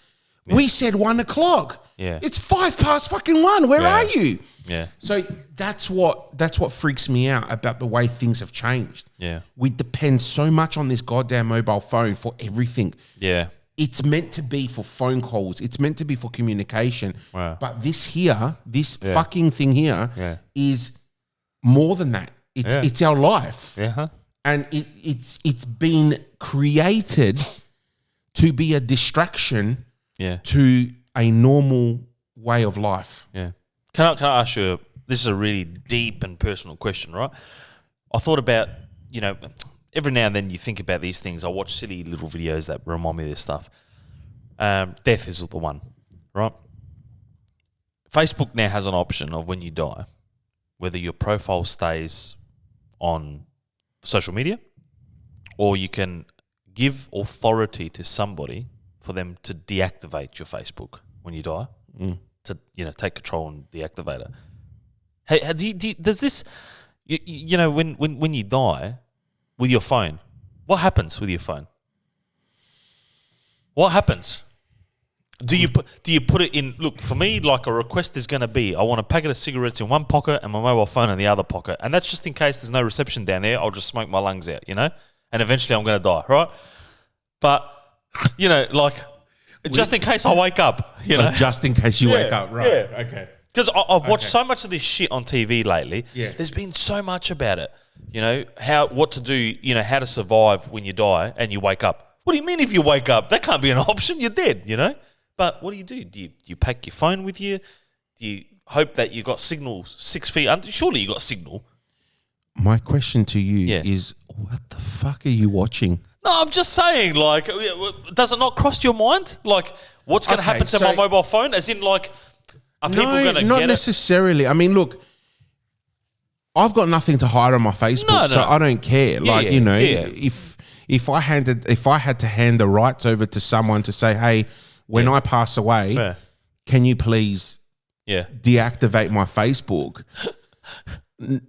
we said 1 o'clock. Yeah. It's 5 past fucking 1. Where are you? Yeah. So that's what freaks me out about the way things have changed. Yeah. We depend so much on this goddamn mobile phone for everything. Yeah. It's meant to be for phone calls. It's meant to be for communication. Wow. But this fucking thing here is more than that. It's our life. Yeah. Huh? And it's been created to be a distraction Yeah. to a normal way of life. Yeah. Can I ask you, this is a really deep and personal question, right? I thought about, every now and then you think about these things. I watch silly little videos that remind me of this stuff. Death is the one, right? Facebook now has an option of when you die, whether your profile stays on social media or you can give authority to somebody for them to deactivate your Facebook when you die, to take control and deactivate it. Hey, does this, when you die with your phone, what happens with your phone? What happens? Do you put it in? Look, for me, like a request is going to be, I want a packet of cigarettes in one pocket and my mobile phone in the other pocket, and that's just in case there's no reception down there. I'll just smoke my lungs out, and eventually I'm going to die, right? But just in case I wake up, Just in case you wake up, right? Yeah. Okay. Because I've watched so much of this shit on TV lately. Yeah. There's been so much about it. What to do, how to survive when you die and you wake up. What do you mean if you wake up? That can't be an option. You're dead, But what do? Do you pack your phone with you? Do you hope that you got signal 6 feet under? Surely you got signal. My question to you is, what the fuck are you watching? No, I'm just saying, does it not cross your mind? Like, what's going to happen to my mobile phone? As in, are people going to get not it? necessarily. I mean, look, I've got nothing to hide on my Facebook, so I don't care. If I had to hand the rights over to someone to say, hey, when I pass away, can you please deactivate my Facebook?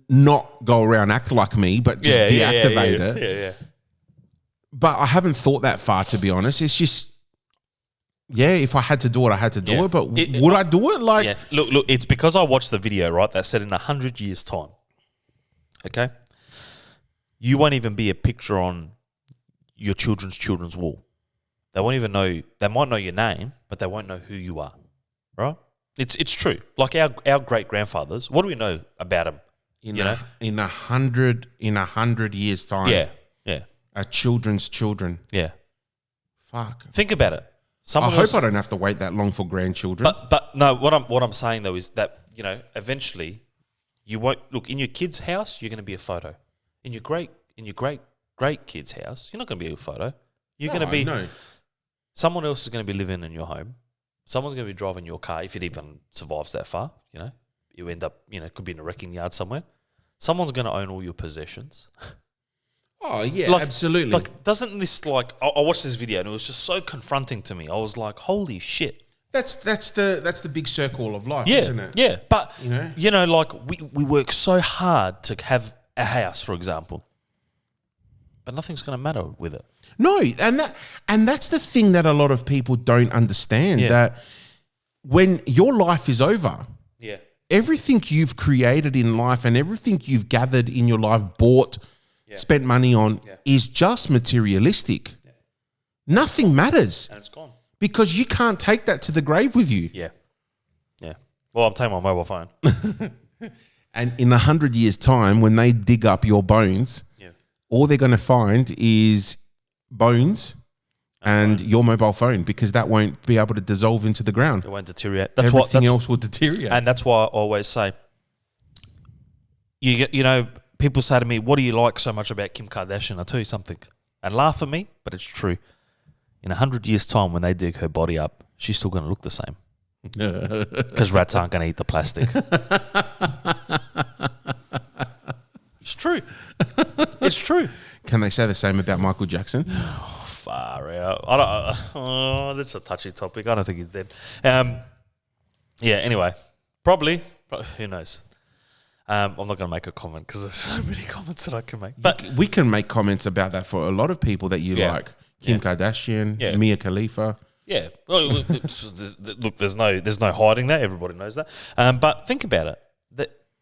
Not go around act like me, but just deactivate it. Yeah. But I haven't thought that far, to be honest. It's just, if I had to do it, I had to do it. But would I do it? Look, it's because I watched the video, right, that said in 100 years' time, okay, you won't even be a picture on your children's wall. They won't even know, they might know your name, but they won't know who you are, right? It's true. Like our great-grandfathers, what do we know about them? In 100 years' time. Yeah. Our children's children. Yeah. Fuck. Think about it. I hope I don't have to wait that long for grandchildren. But no, what I'm saying though is that, eventually you won't look in your kid's house, you're going to be a photo. In your great kid's house, you're not going to be a photo. You're going to be someone else is going to be living in your home. Someone's going to be driving your car if it even survives that far, You end up, could be in a wrecking yard somewhere. Someone's going to own all your possessions. Oh, yeah, absolutely. Like, doesn't this, I watched this video and it was just so confronting to me. I was like, holy shit. That's the big circle of life, isn't it? Yeah, but, we work so hard to have a house, for example, but nothing's going to matter with it. No, and that's the thing that a lot of people don't understand, that when your life is over, everything you've created in life and everything you've gathered in your life, bought, spent money on, is just materialistic. Nothing matters. And it's gone. Because you can't take that to the grave with you. Yeah. Well, I'm taking my mobile phone. And in 100 years' time, when they dig up your bones, all they're going to find is bones and your mobile phone, because that won't be able to dissolve into the ground. It won't deteriorate. Everything else will deteriorate. And that's why I always say, people say to me, what do you like so much about Kim Kardashian? I'll tell you something. And laugh at me, but it's true. In 100 years' time, when they dig her body up, she's still going to look the same. Because rats aren't going to eat the plastic. true. It's true. Can they say the same about Michael Jackson? Far out. That's a touchy topic. I don't think he's dead. Anyway, probably. Who knows? I'm not going to make a comment because there's so many comments that I can make. But We can make comments about that for a lot of people that you like. Kim Kardashian, Mia Khalifa. yeah, well, look, there's no hiding that. Everybody knows that. But think about it.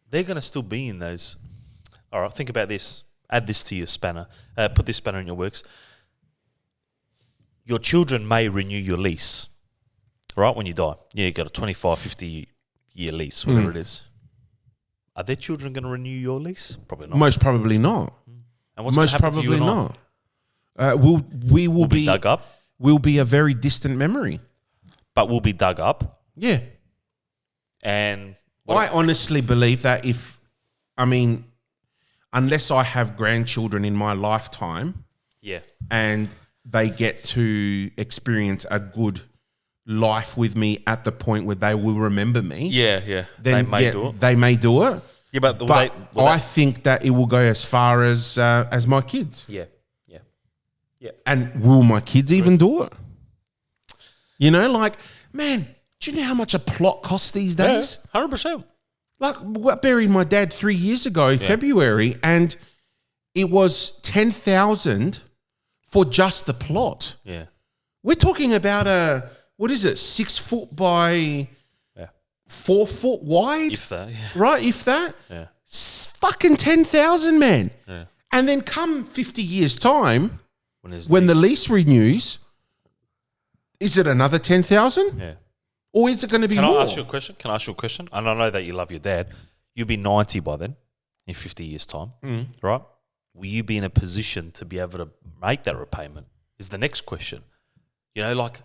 They're going to still be in those. All right, think about this. Add this to your spanner. Put this spanner in your works. Your children may renew your lease, right, when you die. Yeah, you got a 25, 50-year lease, whatever it is. Are their children going to renew your lease? Probably not. Most probably not. And what's going to happen to you and I? We will be dug up. We'll be a very distant memory. But we'll be dug up. Yeah. And I honestly believe that unless I have grandchildren in my lifetime and they get to experience a good life with me at the point where they will remember me. then They may do it. Yeah, but I think that it will go as far as my kids. Yeah. And will my kids even do it? You know, like, man, do you know how much a plot costs these days? 100%. Like, I buried my dad 3 years ago in February, and it was $10,000 for just the plot. Yeah. We're talking about 6 foot by 4 foot wide? If that, Right, if that? Yeah. Fucking $10,000, man. Yeah. And then come 50 years' time, when the lease renews, is it another 10,000? Yeah. Or is it going to be more? Can I ask you a question? And I know that you love your dad. You'll be 90 by then, in 50 years' time, right? Will you be in a position to be able to make that repayment? Is the next question. You know, like,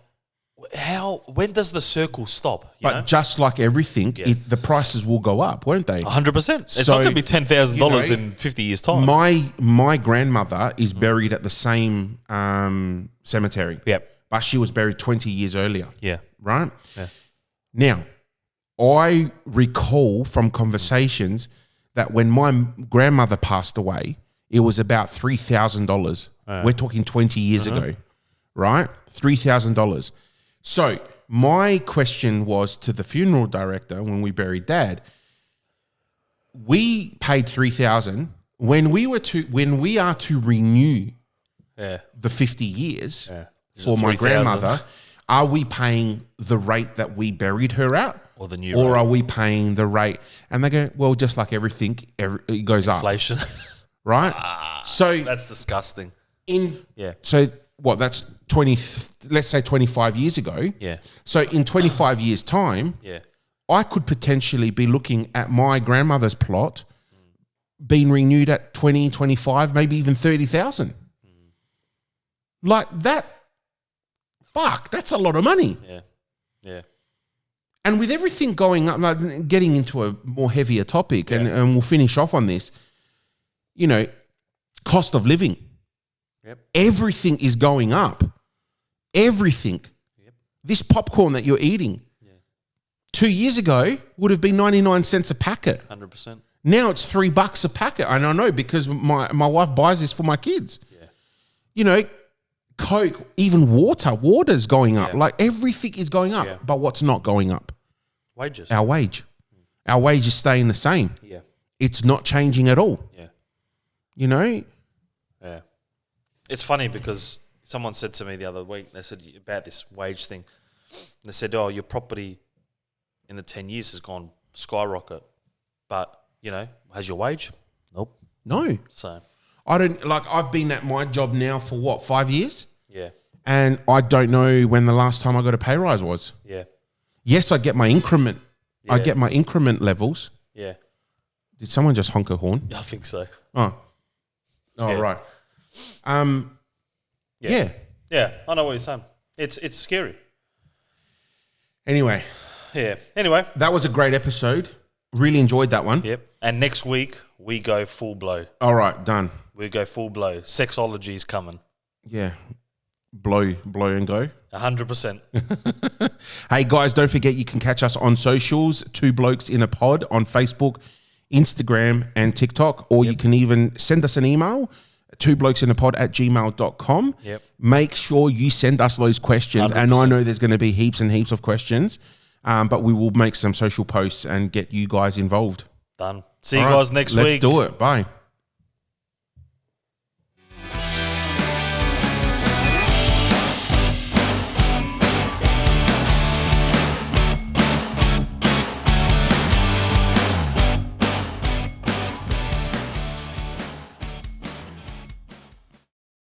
when does the circle stop? But just like everything, the prices will go up, won't they? 100%. It's not going to be $10,000 in 50 years' time. My grandmother is buried at the same cemetery. Yep. But she was buried 20 years earlier. Yeah. Right? Yeah. Now, I recall from conversations that when my grandmother passed away, it was about $3,000. We're talking 20 years ago, right? $3,000. So my question was to the funeral director when we buried Dad. We paid $3,000 when we are to renew the 50 years for my grandmother. Are we paying the rate that we buried her at? Or the new Or rate? are we paying the rate? And they go, well, just like everything, it goes Inflation. up. Right? So That's disgusting. So what, that's 20, let's say 25 years ago. Yeah. So in 25 years' time, I could potentially be looking at my grandmother's plot being renewed at 20, 25, maybe even 30,000. Like that. Fuck, that's a lot of money. Yeah. And with everything going up, like getting into a more heavier topic, and we'll finish off on this, you know, cost of living. Yep. Everything is going up. Everything. Yep. This popcorn that you're eating 2 years ago would have been 99 cents a packet. 100%. Now it's $3 a packet. And I know because my wife buys this for my kids. Yeah. You know, Coke, even water's going up. Like everything is going up. Yeah. But what's not going up? Wages. Our wage. Our wage is staying the same. Yeah. It's not changing at all. Yeah. You know? Yeah. It's funny because someone said to me the other week, they said about this wage thing. They said, oh, your property in the 10 years has gone skyrocket. But, you know, has your wage? Nope. No. So I've been at my job now for what, 5 years? Yeah. And I don't know when the last time I got a pay rise was. Yeah. Yes, I get my increment. Yeah. I get my increment levels. Yeah. Did someone just honk a horn? I think so. Oh, right. Yeah. Yeah, I know what you're saying. It's scary. Anyway. Yeah. Anyway. That was a great episode. Really enjoyed that one. Yep. And next week, we go full blow. All right, done. We go full blow. Sexology is coming. Yeah. Blow and go. 100%. Hey, guys, don't forget you can catch us on socials, 2 Blokes in a Pod on Facebook, Instagram, and TikTok, or you can even send us an email, twoblokesinapod@gmail.com. Yep. Make sure you send us those questions. 100%. And I know there's going to be heaps and heaps of questions, but we will make some social posts and get you guys involved. Done. See you All right, guys next let's week. do it. Bye.